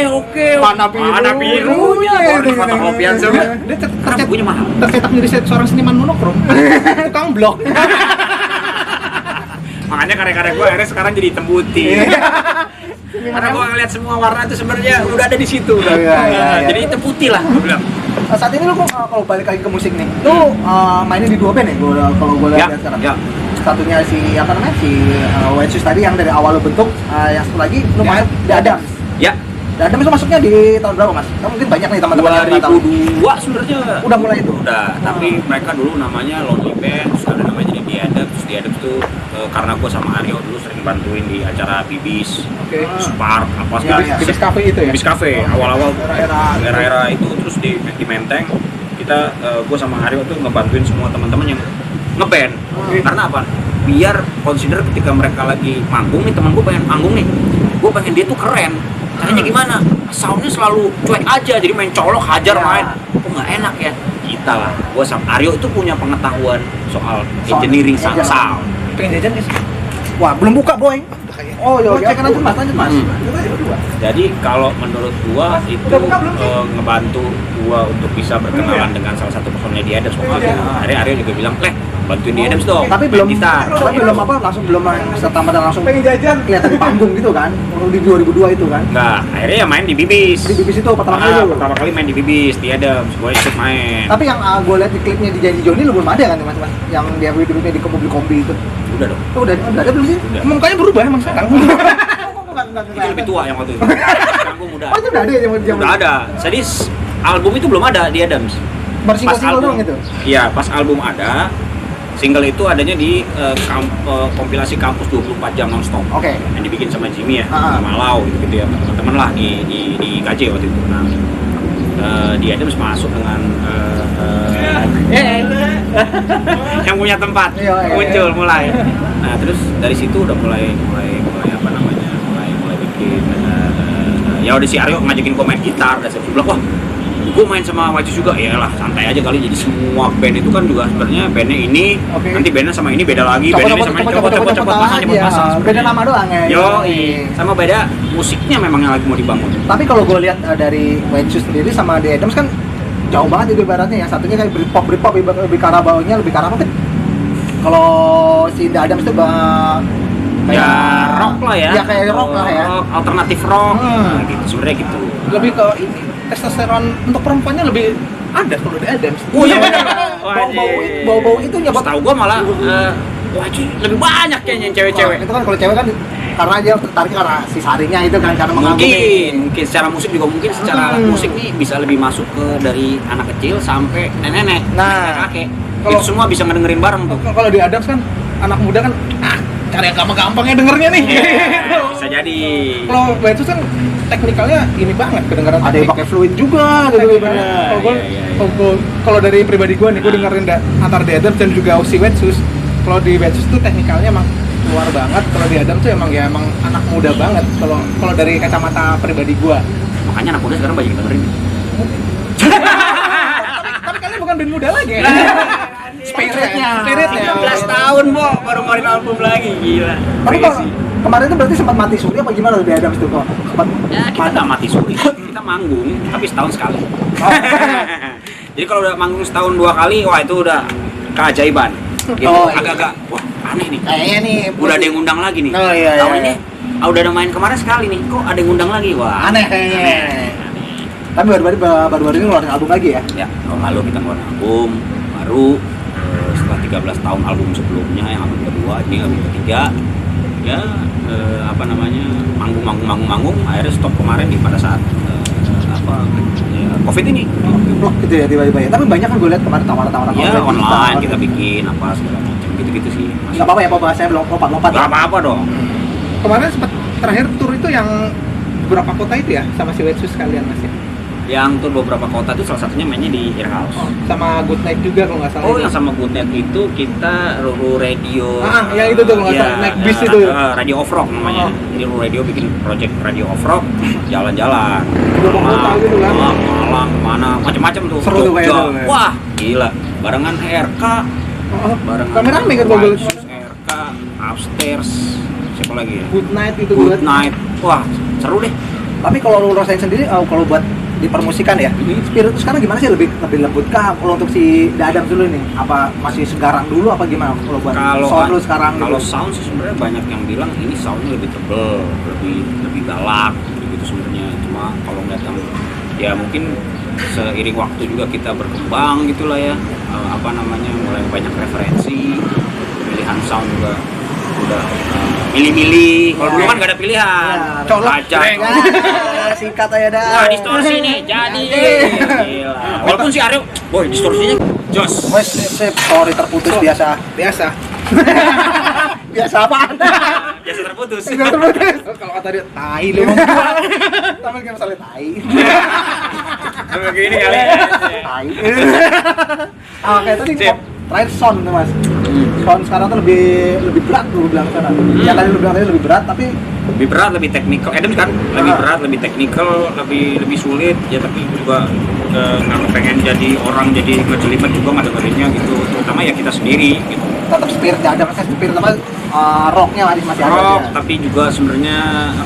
Speaker 1: Mana birunya?
Speaker 2: Kalau di fotokopian sama.
Speaker 3: Dia
Speaker 2: Karena bukunya mahal.
Speaker 3: tercetak menjadi seorang seniman monokrom. Tukang blok.
Speaker 2: Makanya karya-karya gua akhirnya sekarang jadi hitam putih. Karena gua ngeliat semua warna itu sebenarnya udah ada di situ.
Speaker 1: Iya.
Speaker 2: Jadi hitam putih lah gua bilang.
Speaker 1: Saat ini lu kok kalau balik lagi ke musik nih, lu mainnya di 2 band ya? Kalau gue lihat sekarang.
Speaker 2: Ya.
Speaker 1: Satunya si White Shoes tadi yang dari awal lu bentuk, yang satu lagi lu main di Adams.
Speaker 2: Ya.
Speaker 1: Di Adams itu masuknya di tahun berapa, Mas? Kan mungkin banyak nih teman-teman yang nggak tahu.
Speaker 2: 2002 sebenarnya.
Speaker 1: Udah mulai itu.
Speaker 2: Udah, tapi mereka dulu namanya Lonely Band, terus ada namanya jadi di Adams tuh karena gue sama Aryo dulu sering bantuin di acara Bibis, Spark, apa segala.
Speaker 3: Bibis Cafe itu ya?
Speaker 2: Bibis Cafe, awal-awal
Speaker 1: Era-era
Speaker 2: itu terus di Menteng kita gue sama Aryo tuh ngebantuin semua teman-teman yang ngeband. Karena apa? Biar consider ketika mereka lagi manggung nih, teman gue pengen manggung nih, gue pengen dia tuh keren. Caranya gimana? Soundnya selalu cuek aja, jadi main colok, hajar main. Kok nggak enak ya? Kita lah, gue sama Aryo itu punya pengetahuan soal engineering sound.
Speaker 3: pengen jajan guys.
Speaker 1: Wah, belum buka, Boy. Oh, ya, cek lanjut Mas, lanjut Mas.
Speaker 2: Jadi kalau menurut gua itu ngebantu gua untuk bisa berkenalan dengan salah satu personnya di Adams. Aryo juga bilang, bantuin di Adams dong.
Speaker 1: Tapi belum
Speaker 2: gitar.
Speaker 1: langsung belum serta merta langsung kelihatan di panggung gitu kan. Di 2002 itu kan.
Speaker 2: Enggak, akhirnya ya main di Bibis.
Speaker 1: Di Bibis itu pertama kali lu.
Speaker 2: Pertama kali main di Bibis, di Adams. Gua ikut main.
Speaker 1: Tapi yang gue lihat di klipnya di Janji Joni lu belum ada kan Mas? Yang dia hidupnya di kombi itu.
Speaker 2: Udah dong.
Speaker 1: Udah ada belum sih?
Speaker 2: Udah.
Speaker 3: Mukanya berubah emang sekarang.
Speaker 2: Itu lebih tua yang waktu itu. Sekarang gua muda.
Speaker 1: Oh, itu udah ada ya yang
Speaker 2: Udah ada. Jadi album itu belum ada di Adams.
Speaker 1: Baru single doang gitu.
Speaker 2: Iya, pas album ada. Single itu adanya di kompilasi kampus 24 jam nonstop.
Speaker 1: Oke.
Speaker 2: Yang dibikin sama Jimmy ya, sama Lau gitu ya, teman-teman lah di KJ waktu itu. Nah, di Adams masuk dengan yang punya tempat muncul mulai. Nah, terus dari situ udah mulai apa namanya? Mulai bikin ya udah si Aryo ngajakin komen gitar dan saya bilang, wah gue main sama Wajus juga, ya lah santai aja kali. Jadi semua band itu kan juga sebenarnya bandnya ini, nanti bandnya sama ini beda lagi, bandnya ini sama ini copot pasang,
Speaker 1: beda nama doang ya.
Speaker 2: Sama beda musiknya memang yang lagi mau dibangun.
Speaker 1: Tapi kalau gue lihat dari Wajus sendiri sama The Adams kan jauh banget itu ibaratnya ya. Satunya kayak Britpop lebih karabaunya lebih karabau. Kalau si The Adams itu
Speaker 2: ya rock lah ya.
Speaker 1: Ya kayak rock lah ya.
Speaker 2: Alternatif rock. Gitu sebenarnya gitu.
Speaker 3: Lebih ke ini testosteron untuk perempuannya lebih ada kalau di Adams.
Speaker 2: Oh iya benar.
Speaker 1: Bau-bau itu nyebab.
Speaker 2: Tahu gua malah lebih banyak kayaknya cewek-cewek.
Speaker 1: Itu kan kalau cewek kan karena dia tertarik karena si Sarinya itu kan karena
Speaker 2: mungkin secara musik juga mungkin secara alat musik nih bisa lebih masuk ke dari anak kecil sampai nenek-nenek.
Speaker 1: Nah,
Speaker 2: kakek. Itu semua bisa ngedengerin bareng tuh.
Speaker 3: Kalau di Adams kan anak muda kan cari yang gampang-gampangnya dengernya nih.
Speaker 2: Bisa jadi.
Speaker 3: Kalau Wajus kan teknikalnya ini banget kedengaran.
Speaker 1: Ada yang pakai fluid juga gitu ibaratnya.
Speaker 3: Kalau dari pribadi gue nih, gue dengerin antar The Adams dan juga si Wajus. Kalau di Wajus tuh teknikalnya emang luar banget. Kalau di Adams tuh emang anak muda banget. Kalau dari kacamata pribadi gue.
Speaker 2: Makanya anak muda sekarang banyak dengerin.
Speaker 3: Tapi kalian bukan band muda lagi. Spiritnya
Speaker 2: 16 tahun, baru ngeluarin album lagi, gila.
Speaker 1: Tapi kalau kemarin itu berarti sempat mati suri apa gimana di Adams tuh kok?
Speaker 2: Ya kita nggak mati suri, kita manggung tapi setahun sekali. Jadi kalau udah manggung setahun 2 kali, wah itu udah keajaiban. Gitu. Agak-agak, wah aneh nih.
Speaker 1: Kayaknya nih.
Speaker 2: Udah ada yang ngundang lagi nih.
Speaker 1: Oh iya.
Speaker 2: Tahun ini, udah ada main kemarin sekali nih, kok ada yang ngundang lagi, wah.
Speaker 1: Aneh kayaknya. Tapi baru-baru ini ngeluarin album lagi ya?
Speaker 2: Ya, tahun lalu kita ngeluarin album baru. Setelah 13 tahun album sebelumnya, yang album kedua, ini album ketiga. Ya, manggung, akhirnya stop kemarin pada saat COVID ini.
Speaker 1: Blok gitu ya tiba-tiba ya. Tapi banyak kan gue lihat kemarin tawaran-tawaran
Speaker 2: online kita bikin apa segala macam gitu-gitu sih.
Speaker 1: Enggak apa-apa ya, bahasanya belum lompat-lompat.
Speaker 2: Enggak apa-apa dong.
Speaker 3: Kemarin sempat terakhir tour itu yang beberapa kota itu ya sama si Wetsus kalian Mas ya?
Speaker 2: Yang tur beberapa kota itu salah satunya mainnya di Earhouse.
Speaker 3: Sama Good Night juga kalau nggak salah.
Speaker 2: Oh, yang sama Good Night itu kita Ruru Radio.
Speaker 3: Yang itu tuh kalau nggak salah, naik bis itu.
Speaker 2: Radio Off Rock namanya. Jadi Ruru Radio bikin project Radio Off Rock, jalan-jalan.
Speaker 3: Beberapa kota gitu kan.
Speaker 2: Malang, mana, macam-macam tuh.
Speaker 1: Seru tuh kayaknya.
Speaker 2: Wah, gila. Barengan RK. Barengan
Speaker 3: Kameramen kan Google.
Speaker 2: RK, Upstairs. Siapa lagi ya?
Speaker 3: Good Night itu
Speaker 2: Good Night. Wah, seru deh.
Speaker 1: Tapi kalau lu rasain sendiri, kalau buat di permusikan ya, Spirit itu sekarang gimana sih, lebih lembut kah? Kalau untuk si The Adams dulu nih, apa masih segarang dulu apa gimana kalau buat sound lu sekarang?
Speaker 2: Kalau
Speaker 1: gitu?
Speaker 2: sound sih sebenarnya banyak yang bilang ini soundnya lebih tebel, lebih galak gitu sebenarnya. Cuma kalau ngeliat yang ya mungkin seiring waktu juga kita berkembang gitulah ya, mulai banyak referensi, pilihan sound juga udah milih-milih. Kalau dulu kan nggak ada pilihan,
Speaker 1: colok
Speaker 2: aja.
Speaker 1: Singkat aja dah.
Speaker 2: Wah, distorsi nih, jadi. Gila. Walaupun si Aryo, boy, distorsinya jos.
Speaker 1: Wes, sorry terputus biasa. Biasa apaan?
Speaker 2: Biasa terputus.
Speaker 3: Kalau kata dia, tai lu.
Speaker 1: Tapi kan masalah tai.
Speaker 2: Kayak gini kali ya.
Speaker 1: Tai. Oke, tadi terakhir sound tuh Mas. Sound sekarang tuh lebih berat tuh bilang sekarang. Yang tadi lu bilang tadi lebih berat tapi
Speaker 2: lebih berat, lebih teknikal. Adam kan lebih berat, lebih teknikal, lebih sulit ya, tapi juga nggak pengen jadi orang jadi ngejelimet juga matematiknya gitu, terutama ya kita sendiri gitu.
Speaker 1: tetap spirit ada masih spirit apa rocknya masih ada
Speaker 2: Rock,
Speaker 1: ya.
Speaker 2: tapi juga sebenarnya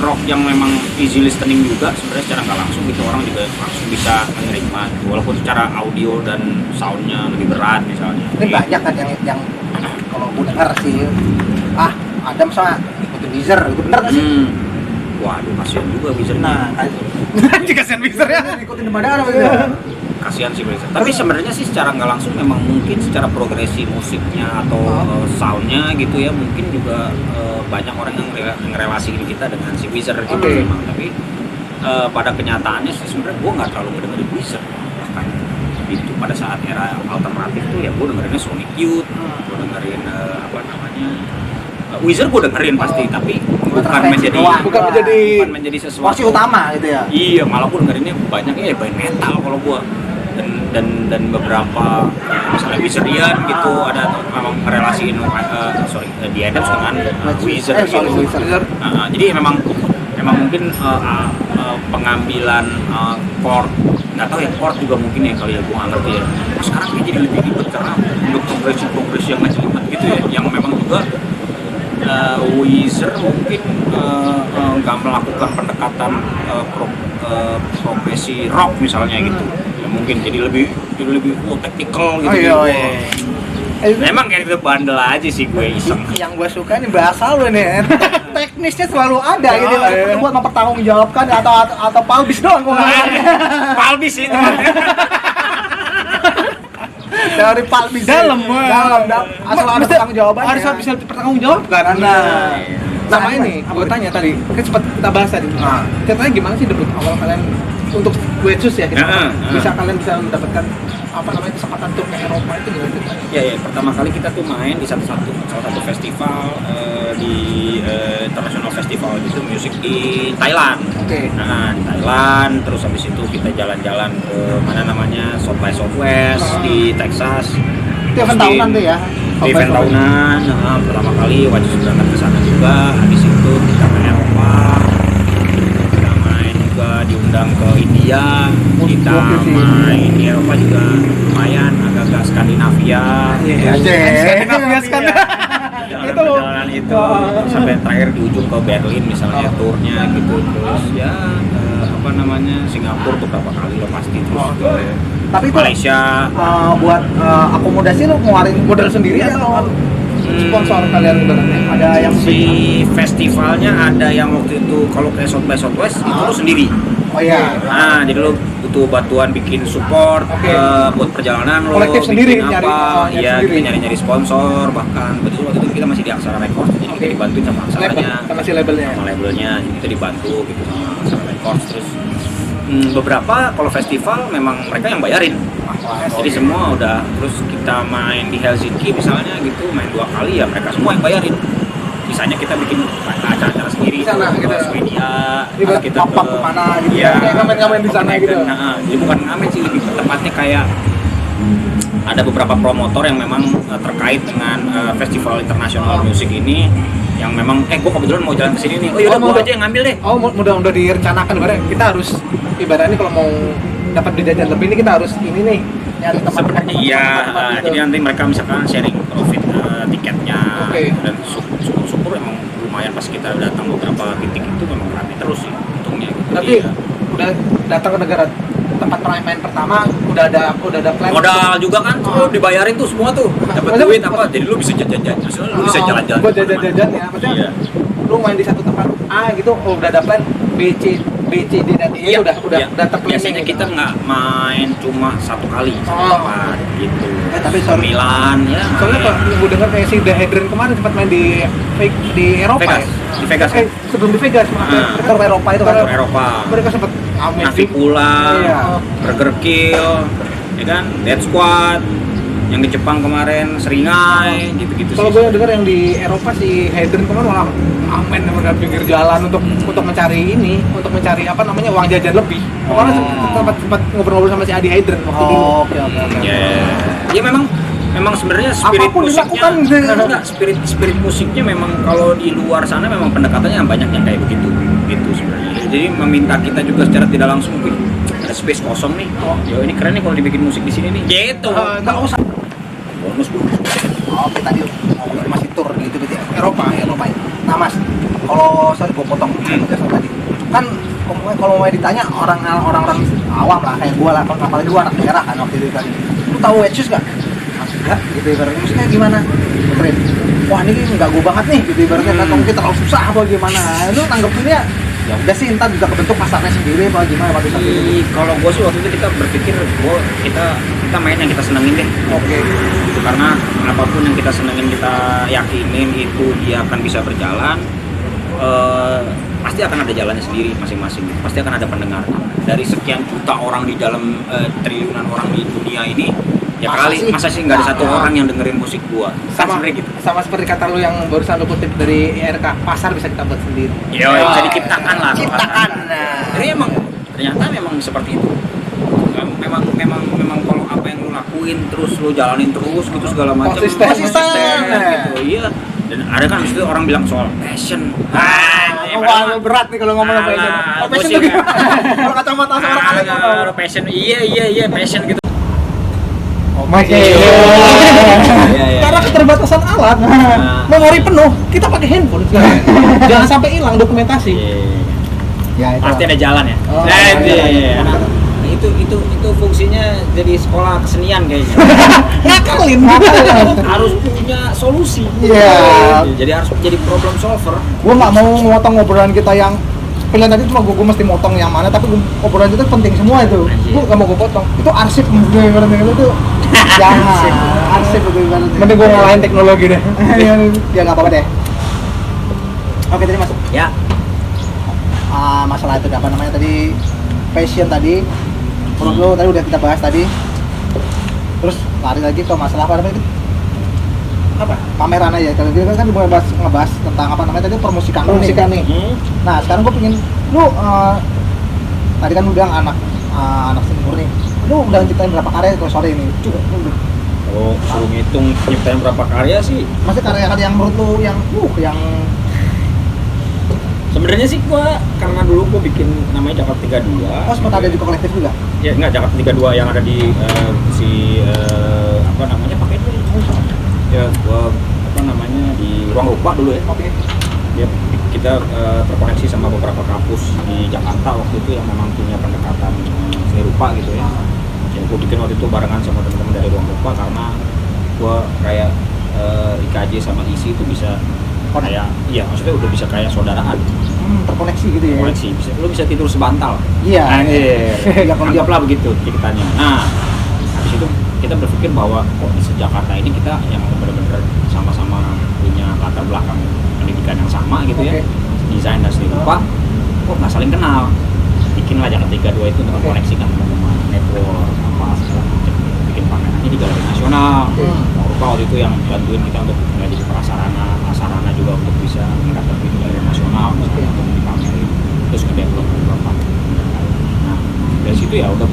Speaker 2: rock yang memang easy listening juga sebenarnya secara nggak langsung gitu orang juga langsung bisa menerima gitu. Walaupun secara audio dan soundnya lebih berat misalnya.
Speaker 1: Ini banyak kan yang kalau gue dengar sih ada misalnya ikutin Weezer itu bener nggak sih?
Speaker 2: Waduh, kasihan juga Weezer.
Speaker 1: Nah kan
Speaker 3: Kasihan Weezer ya.
Speaker 1: ikutin Madara gitu.
Speaker 2: Kasihan sih Weezer. Tapi sebenarnya sih secara nggak langsung memang mungkin secara progresi musiknya atau soundnya gitu ya mungkin juga banyak orang yang ngerelasiin kita dengan si Weezer gitu memang. Tapi pada kenyataannya sih sebenarnya gue nggak terlalu dengerin Weezer bahkan itu pada saat era alternatif tuh ya gue dengerinnya Sonic Youth, gue dengerin Weezer gue dengerin pasti, tapi bukan menjadi sesuatu
Speaker 1: porsi utama gitu ya.
Speaker 2: Iya, malah gue dengerinnya banyaknya ya band metal kalau gue dan beberapa misalnya Weezerian gitu ada memang merelasiin The Adams dengan Weezer gitu. Jadi memang mungkin pengambilan chord nggak tahu ya chord juga mungkin ya kali ya gue nggak ngerti ya. Sekarang kayak jadi lebih ribet karena untuk progresi yang macam gitu ya yang memang juga Weezer mungkin nggak melakukan pendekatan progresi rock misalnya gitu ya mungkin jadi lebih technical gitu. Emang kayak gitu bandel aja sih gue iseng.
Speaker 1: Yang gue suka nih bahasa lu nih teknisnya selalu ada gitu buat mempertanggungjawabkan atau palbis doang gue
Speaker 2: palbis sih
Speaker 1: dari palbis
Speaker 3: dalam
Speaker 1: asal ada pertanggungjawabannya
Speaker 3: harus bisa dipertanggungjawabkan. Sama ini gue tanya tadi kan sempat kita bahas tadi ceritanya gimana sih debut awal kalian untuk Wetsus ya kalian bisa mendapatkan kesempatan untuk ke Eropa itu gimana?
Speaker 2: Ya pertama kali kita tuh main di salah satu festival di International Festival itu musik di Thailand. Nah di Thailand terus habis itu kita jalan-jalan ke mana namanya South by Southwest di Texas.
Speaker 1: Itu event tahunan tuh ya?
Speaker 2: Event tahunan, pertama kali Wetsus berangkat ke sana juga. Habis itu kita ke Eropa, kita main juga diundang ke India, kita main di Eropa juga lumayan agak-agak Skandinavia. Perjalanan itu sampai terakhir di ujung ke Berlin misalnya turnya gitu terus ya Singapura beberapa kali lo pasti terus ke
Speaker 1: tapi itu
Speaker 2: Malaysia
Speaker 1: buat akomodasi lo ngeluarin modal sendiri atau sponsor kalian ibaratnya ada yang
Speaker 2: si festivalnya ada yang waktu itu kalau kayak South by Southwest itu lo sendiri.
Speaker 1: Oh iya.
Speaker 2: Nah, jadi lo butuh bantuan bikin support buat perjalanan lo.
Speaker 1: Kolektif sendiri apa?
Speaker 2: Iya, kita nyari-nyari sponsor bahkan betul waktu itu kita masih di Aksara Records jadi kita dibantuin sama Aksaranya.
Speaker 1: Sama si labelnya.
Speaker 2: Sama labelnya, jadi kita dibantu gitu sama Aksara Records terus beberapa kalau festival memang mereka yang bayarin. Jadi semua udah terus kita main di Helsinki misalnya gitu main 2 kali ya mereka semua yang bayarin. Sisanya kita bikin acara-acara sendiri
Speaker 1: di sana
Speaker 2: ke
Speaker 1: gitu.
Speaker 2: Swedia,
Speaker 1: kita ke mana gitu
Speaker 2: ya,
Speaker 1: kayak ngamen-ngamen di sana gitu.
Speaker 2: Nah, jadi bukan ngamen sih lebih tepatnya kayak ada beberapa promotor yang memang terkait dengan festival internasional musik ini yang memang gue kebetulan mau jalan ke sini nih. Oh yaudah gue aja yang ngambil deh.
Speaker 1: Oh udah direncanakan ibaratnya kita harus ibaratnya kalau mau dapat jajan lebih ini kita harus ini nih nyari tempat-tempat.
Speaker 2: Iya,
Speaker 1: gitu.
Speaker 2: jadi nanti mereka misalkan sharing profit tiketnya dan syukur emang lumayan pas kita datang beberapa titik itu memang ramai terus sih untungnya.
Speaker 1: Tapi udah datang ke negara tempat main pertama udah ada plan.
Speaker 2: Modal juga kan, lu dibayarin tuh semua tuh, dapat duit apa, jadi lu bisa jajan-jajan, lu bisa jalan-jalan.
Speaker 1: Buat jajan-jajan ya, maksudnya lu main di satu tempat A gitu, udah ada plan B, C, D dan E udah terplanning.
Speaker 2: Biasanya kita nggak main cuma satu kali, tempat gitu.
Speaker 1: Tapi
Speaker 2: Milan ya.
Speaker 1: Soalnya kalau gue dengar kayak si The Hedren kemarin sempat main di Eropa
Speaker 2: Vegas.
Speaker 1: ya?
Speaker 2: Di Vegas.
Speaker 1: Sebelum di Vegas, ke Eropa itu kan.
Speaker 2: Eropa.
Speaker 1: Mereka sempat
Speaker 2: Navicula, Burger Kill, ya kan, Dead Squad, yang di Jepang kemarin Seringai, gitu-gitu sih.
Speaker 1: Kalau gue dengar yang di Eropa si Hedren kemarin malah amen di pinggir jalan untuk mencari uang jajan lebih. Karena sempat ngobrol-ngobrol sama si Adi Hedren waktu dulu. Oke.
Speaker 2: Ya memang sebenarnya spirit
Speaker 1: apapun
Speaker 2: musiknya
Speaker 1: dilakukan
Speaker 2: spirit musiknya memang kalau di luar sana memang pendekatannya yang banyak yang kayak begitu gitu sebenarnya. Jadi meminta kita juga secara tidak langsung, ada space kosong nih. Yo ini keren nih kalau dibikin musik di sini nih. Gitu.
Speaker 1: Enggak usah.
Speaker 2: Bonus.
Speaker 1: oke tadi ngomongin masih tur gitu ya. Eropa ya. Nah Mas, kalau saya gue potong jelasan tadi, kan kalau mau ditanya orang-orang awam lah kayak gue lah, apalagi gue anak daerah kan waktu itu kan, lu tahu Wetsus gak? Enggak, gitu ibaratnya. Maksudnya gimana? Keren. Wah ini nggak gue banget nih, gitu ibaratnya kan mungkin terlalu susah apa gimana? Lu tanggepinnya ya udah sih, entar juga kebentuk pasarnya sendiri apa gimana waktu itu?
Speaker 2: Kalau gue sih waktu itu kita berpikir kita main yang kita senengin deh.
Speaker 1: Oke.
Speaker 2: Gitu, karena apapun yang kita senengin, kita yakinin itu dia akan bisa berjalan, pasti akan ada jalannya sendiri masing-masing. Pasti akan ada pendengar. Dari sekian juta orang di dalam triliunan orang di dunia ini, ya masa sih nggak ada satu orang yang dengerin musik gua.
Speaker 3: Sama seperti kata lu yang barusan lu kutip dari IRK, pasar bisa kita buat sendiri.
Speaker 2: Iya, bisa diciptakan lah.
Speaker 1: Ciptakan.
Speaker 2: Jadi ternyata memang seperti itu. Memang kalau apa yang lu lakuin terus lu jalanin terus gitu segala macam.
Speaker 1: Konsisten.
Speaker 2: Gitu. Iya. Dan ada kan itu orang bilang soal passion.
Speaker 1: Wah, berat nih kalau ngomong passion. Passion tuh gimana? Kalau kacamata seorang Alex ngomong
Speaker 2: passion. Iya, passion gitu.
Speaker 1: Oke.
Speaker 3: Karena keterbatasan alat, memori penuh, kita pakai handphone sekarang. Jangan sampai hilang dokumentasi.
Speaker 1: Ya, itu.
Speaker 2: Pasti ada jalan ya.
Speaker 1: Iya.
Speaker 2: Itu fungsinya jadi sekolah kesenian kayaknya.
Speaker 3: Ngakalin.
Speaker 2: Harus punya solusi.
Speaker 1: Iya.
Speaker 2: Jadi harus jadi problem solver.
Speaker 1: Gue nggak mau motong obrolan kita yang pilihan tadi, cuma gue mesti motong yang mana, tapi obrolan itu penting semua itu. Gue nggak mau gue potong. Itu arsip gue ibaratnya itu. Jangan. Arsip itu ibaratnya.
Speaker 3: Mending gue ngalahin teknologi deh.
Speaker 1: Ya nggak apa-apa deh. Oke, tadi masuk.
Speaker 2: Ya.
Speaker 1: Masalah itu apa namanya tadi, passion tadi. Menurut lo tadi udah kita bahas tadi. Terus lari lagi ke masalah apa namanya itu? Apa? Pameran aja. Kalau kita kan ngebahas tentang apa namanya tadi, permusikan nih. Nah, sekarang gue pengen lu tadi kan lu bilang anak seni murni. Lu udah ciptain berapa karya kalau sore ini?
Speaker 2: Oh, suruh ngitung nyiptain berapa karya sih?
Speaker 1: Maksudnya karya-karya yang menurut lu yang
Speaker 2: Sebenarnya sih gua karena dulu gua bikin namanya Jakarta 32.
Speaker 1: oh sempat ada di kolektif juga?
Speaker 2: Ya enggak, Jakarta 32 yang ada di apa namanya pakai itu ya gua apa namanya di Ruang Rupa dulu ya.
Speaker 1: Oke.
Speaker 2: Ya kita terkoneksi sama beberapa kampus di Jakarta waktu itu yang memang punya pendekatan seni rupa gitu ya. Yang gua bikin waktu itu barengan sama teman-teman dari Ruang Rupa karena gua kayak IKJ sama ISI itu bisa kayak, iya maksudnya udah bisa kayak saudaraan.
Speaker 1: Terkoneksi gitu ya?
Speaker 2: Koneksi, lu bisa tidur sebantal.
Speaker 1: Iya.
Speaker 2: Anggaplah begitu ceritanya. Nah, habis itu kita berpikir bahwa kok di Jakarta ini kita yang benar-benar sama-sama punya latar belakang pendidikan yang sama gitu ya, desain dan seni rupa, kok nggak saling kenal. Bikinlah Jakarta 32 itu untuk koneksikan teman-teman, network, apa segala macam. Bikin pamerannya di Galeri Nasional. Rupa waktu itu yang bantuin kita untuk menjadi prasarana juga untuk bisa mendaftar di Galeri Nasional misalnya untuk dipamerin, terus ngedevelop beberapa. Nah dari situ ya udah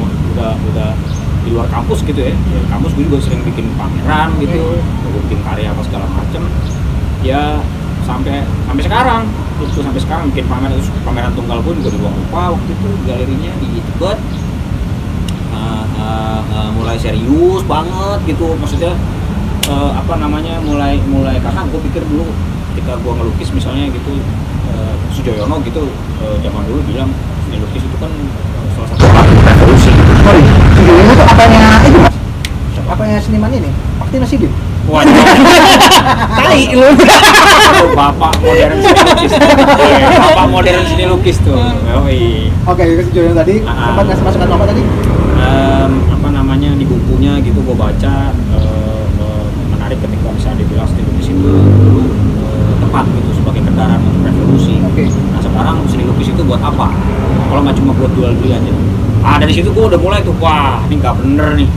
Speaker 2: di luar kampus gitu ya. Di kampus gue juga sering bikin pameran gitu, gue bikin karya apa segala macem. Ya sampai sekarang bikin pameran tunggal gue juga di Ruang Rupa waktu itu, galerinya di Tebet. Mulai serius banget gitu, maksudnya apa namanya mulai karena gue pikir dulu ketika gue ngelukis misalnya gitu, Sujoyono gitu zaman dulu bilang seni lukis itu kan salah satu revolusi gitu.
Speaker 1: Sujoyono itu apanya itu mas? Apanya seniman ini? Fakti Nasidin?
Speaker 2: Waduh,
Speaker 3: Tai lu.
Speaker 2: bapak modern seni lukis tuh.
Speaker 1: Oke, Sujoyono tadi sempat ngasih masukan apa tadi?
Speaker 2: Apa namanya di bukunya gitu gue baca, menarik ketika misalnya dibilang seni lukis itu dulu tepat gitu sebagai kendaraan untuk revolusi. Nah sekarang seni lukis itu buat apa? Kalau nggak cuma buat jual beli aja. Dari situ gue udah mulai tuh, wah ini nggak bener nih.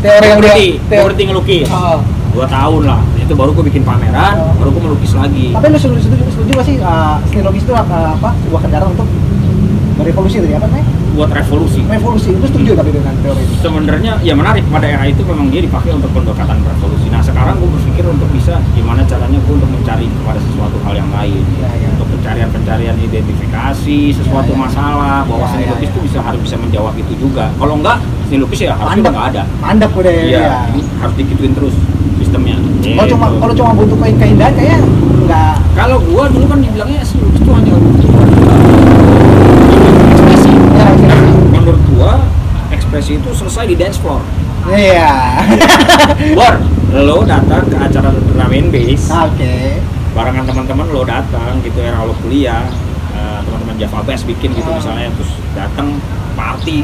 Speaker 1: Teori yang
Speaker 2: gue berhenti ngelukis. 2 tahun lah, itu baru gue bikin pameran, baru gue melukis lagi.
Speaker 1: Tapi lu setuju gak sih seni lukis itu apa sebuah kendaraan untuk berevolusi tadi apa namanya?
Speaker 2: Buat revolusi
Speaker 1: itu setuju tapi dengan teori itu?
Speaker 2: Sebenarnya ya menarik, pada era itu memang dia dipakai untuk pendekatan revolusi. Nah sekarang gue berpikir untuk bisa gimana caranya gue untuk mencari kepada sesuatu hal yang lain, untuk pencarian identifikasi sesuatu masalah, bahwa seni lukis itu harus bisa menjawab itu juga. Kalau enggak, seni lukis ya harusnya udah nggak ada.
Speaker 1: Mandek udah
Speaker 2: harus digituin terus. sistemnya.
Speaker 1: Kalau cuma butuh keindahan kayaknya nggak.
Speaker 2: Kalau gua dulu kan dibilangnya sih itu hanya ekspresi.
Speaker 1: Ya,
Speaker 2: Menurut gua ekspresi itu selesai di dance floor.
Speaker 1: iya.
Speaker 2: Bor, lo datang ke acara drum and bass,
Speaker 1: Oke.
Speaker 2: barengan teman-teman lo datang gitu era lo kuliah, teman-teman Java Bass bikin gitu misalnya, terus datang party,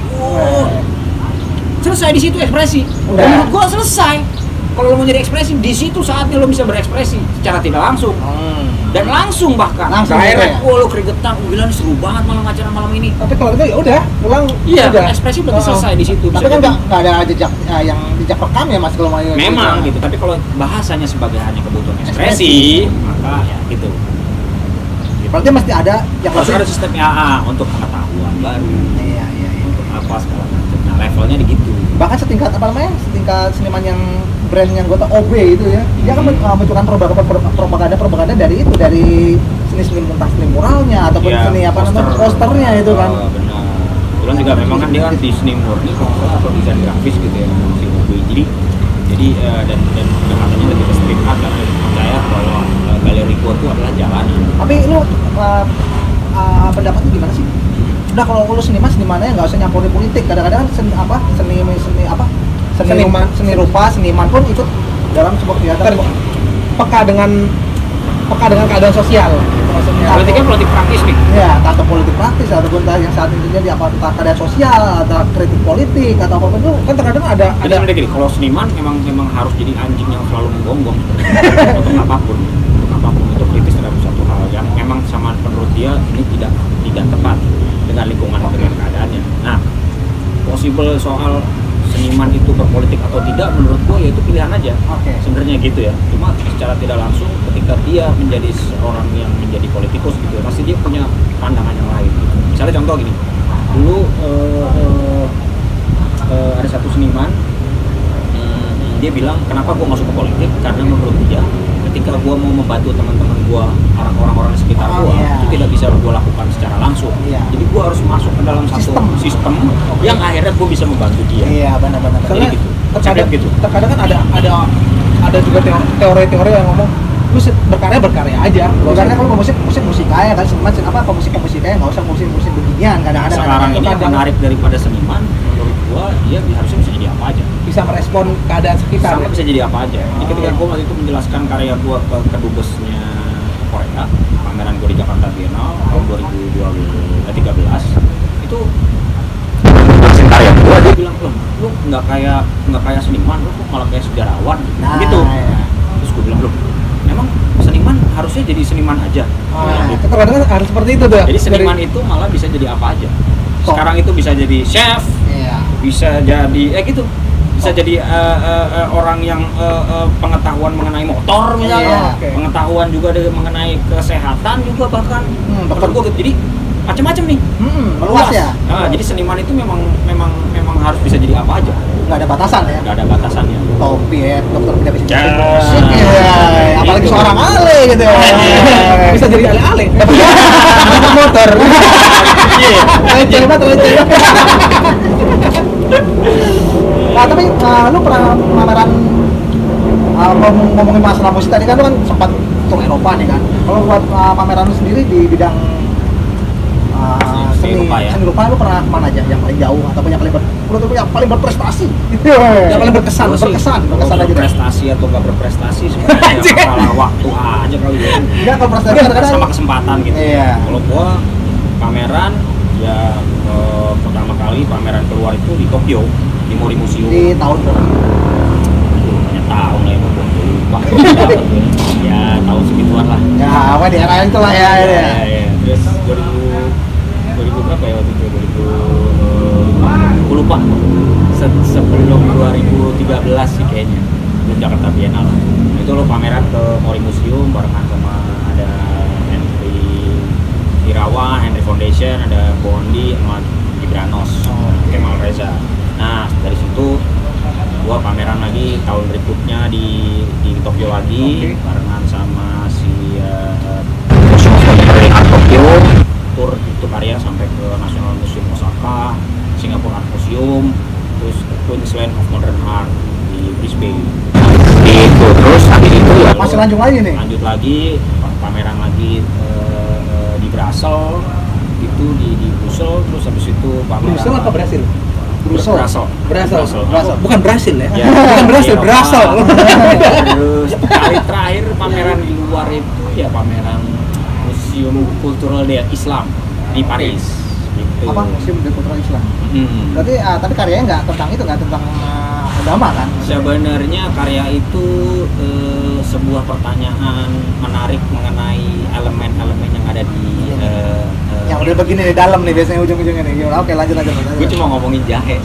Speaker 2: selesai di situ ekspresi.
Speaker 1: Udah.
Speaker 2: Menurut gua selesai. Kalau lo mau jadi ekspresi, di situ saatnya lo bisa berekspresi secara tidak langsung dan langsung bahkan.
Speaker 1: Langsung
Speaker 2: Direct,
Speaker 1: gitu ya?
Speaker 2: lo keringetan, gila nih seru banget malam acara malam ini.
Speaker 1: Tapi kalau itu ya udah pulang.
Speaker 2: Iya,
Speaker 1: udah.
Speaker 2: ekspresi berarti selesai di situ.
Speaker 1: Tapi
Speaker 2: Bisa
Speaker 1: kan
Speaker 2: jadi.
Speaker 1: nggak ada jejak yang jejak rekam ya mas kalau mau.
Speaker 2: Memang gitu, tapi kalau bahasanya sebagai hanya kebutuhan ekspresi, maka ya gitu.
Speaker 1: Berarti mesti ada yang
Speaker 2: Harus
Speaker 1: lebih.
Speaker 2: ada sistem AA untuk pengetahuan baru,
Speaker 1: Iya.
Speaker 2: untuk apa segala macam. Nah levelnya di gitu.
Speaker 1: Bahkan setingkat apa namanya? Setingkat seniman yang brand yang gue tau OB itu ya. Dia kan menunjukkan propaganda dari itu, dari seni entah seni muralnya ataupun
Speaker 2: Iya,
Speaker 1: seni apa namanya posternya itu kan.
Speaker 2: Benar. Kebetulan juga memang kan dia kan di seni murni kalau nggak salah atau desain grafis gitu ya, si OB. Jadi dan katanya lebih ke street art dan percaya kalau galeri gua itu adalah jalanan.
Speaker 1: Tapi lu pendapatnya gimana sih? Udah kalau lu senimannya nggak usah nyampur di politik. Kadang-kadang seni rupa seniman pun ikut dalam sebuah kegiatan peka dengan keadaan sosial. Maksudnya
Speaker 2: Politik kan politik praktis nih.
Speaker 1: ya, atau politik praktis ataupun yang saat ini terjadi apa entah keadaan sosial atau kritik politik atau apapun itu kan terkadang ada
Speaker 2: Jadi sebenarnya gini, kalau seniman memang harus jadi anjing yang selalu menggonggong untuk apapun untuk kritis terhadap suatu hal yang memang sama menurut dia ini tidak tepat dengan lingkungan dengan keadaannya. Nah, possible soal seniman itu berpolitik atau tidak menurut gua ya itu pilihan aja.
Speaker 1: Oke.
Speaker 2: Sebenarnya gitu ya. Cuma secara tidak langsung ketika dia menjadi seorang yang menjadi politikus gitu, pasti dia punya pandangan yang lain. Misalnya contoh gini, dulu ada satu seniman dia bilang kenapa gua masuk ke politik karena menurut dia ketika gua mau membantu teman-teman gua orang-orang di sekitar gua
Speaker 1: iya.
Speaker 2: itu tidak bisa gua lakukan secara langsung.
Speaker 1: Iya.
Speaker 2: Jadi gua harus masuk ke dalam satu sistem yang akhirnya gua bisa membantu dia.
Speaker 1: iya benar-benar.
Speaker 2: Jadi gitu.
Speaker 1: Terkadang kan ada juga teori-teori yang ngomong lu berkarya aja. Karena kalau musik kaya kan seniman musik kaya nggak usah musik beginian kadang-kadang.
Speaker 2: Sekarang ini yang menarik daripada seniman menurut gua dia harusnya bisa jadi apa aja.
Speaker 1: Bisa merespon keadaan sekitar.
Speaker 2: Sama bisa jadi apa aja. Jadi ketika gua waktu itu menjelaskan karya gua ke kedubesnya Korea, pameran gua di Jakarta Biennale tahun 2013 itu karya gua dia bilang lu nggak kayak seniman, lu kok malah kayak sejarawan gitu.
Speaker 1: Iya.
Speaker 2: Terus gua bilang memang seniman harusnya jadi seniman aja. Gitu.
Speaker 1: Kadang-kadang harus seperti itu tuh.
Speaker 2: Jadi seniman itu malah bisa jadi apa aja. Sekarang itu bisa jadi chef,
Speaker 1: Iya.
Speaker 2: bisa jadi gitu, bisa jadi orang yang pengetahuan mengenai motor misalnya,
Speaker 1: Iya, oke.
Speaker 2: pengetahuan juga mengenai kesehatan juga bahkan.
Speaker 1: dokter.
Speaker 2: Menurut gua gitu. Jadi macam-macam nih.
Speaker 1: Meluas ya.
Speaker 2: Nah, jadi seniman itu memang harus bisa jadi apa aja.
Speaker 1: Nggak ada batasan ya.
Speaker 2: Nggak ada batasannya.
Speaker 1: Topi ya, dokter tidak bisa jadi
Speaker 2: Yes.
Speaker 1: musik ya. Apalagi
Speaker 2: Itu.
Speaker 1: seorang ale gitu ya.
Speaker 3: Bisa jadi ale-ale.
Speaker 1: Dapat motor.
Speaker 2: Iya.
Speaker 1: Receh banget. Nah, tapi lu pernah pameran ngomongin masalah musik tadi kan lu kan sempat tur Eropa nih kan. Kalau buat pameran lu sendiri di bidang
Speaker 2: Seni rupa ya.
Speaker 1: seni rupa lu pernah kemana aja yang paling jauh ataupun yang paling berprestasi gitu yang paling berkesan
Speaker 2: Gua sih,
Speaker 1: berkesan
Speaker 2: kalau
Speaker 1: aja deh.
Speaker 2: berprestasi atau nggak berprestasi sebenarnya masalah waktu aja kali ya.
Speaker 1: Enggak, kalau prestasi kadang-kadang
Speaker 2: Sama kesempatan gitu.
Speaker 1: Iya.
Speaker 2: Kalau gua pameran ya pertama kali pameran keluar itu di Tokyo di Mori Museum.
Speaker 1: di tahun berapa?
Speaker 2: Banyak tahun lah ya, gua lupa. Ya tahun segituan lah.
Speaker 1: Ya, apa di era itu lah ya.
Speaker 2: Ya. Terus 2000 berapa ya waktu itu? 2000 gua lupa. Sebelum 2013 sih kayaknya. Sebelum Jakarta Biennale. Itu lo pameran ke Mori Museum barengan sama ada Henry Irawan, Henry Foundation, ada Bondi, sama Gibranos, Kemal Reza. Nah dari situ gua pameran lagi tahun berikutnya di Tokyo lagi barengan sama si Art Tokyo, tur itu karya sampai ke National Museum Osaka, Singapore Art Museum, terus Queensland of Modern Art di Brisbane. Gitu. Terus habis itu ya
Speaker 1: Masih lanjut lagi nih.
Speaker 2: lanjut lagi pameran lagi di Brussels itu di Brussels, terus habis itu pameran
Speaker 3: Brussel apa Brasil?
Speaker 2: Brussels.
Speaker 3: Brasil. Bukan Brasil ya?
Speaker 2: Ya,
Speaker 3: Bukan Brasil,
Speaker 2: Eropa.
Speaker 3: Brasil.
Speaker 2: Terus kali terakhir pameran di luar itu ya pameran Museum Kultural Islam di Paris. Gitu.
Speaker 1: Apa museum kultural Islam?
Speaker 2: Hmm.
Speaker 1: Berarti tapi karyanya nggak tentang itu, nggak tentang agama kan?
Speaker 2: Sebenarnya karya itu sebuah pertanyaan menarik mengenai elemen-elemen yang ada di
Speaker 1: Yang udah begini di dalam nih biasanya ujung-ujungnya nih. Gimana? Oke, lanjut.
Speaker 2: gue cuma ngomongin jahe.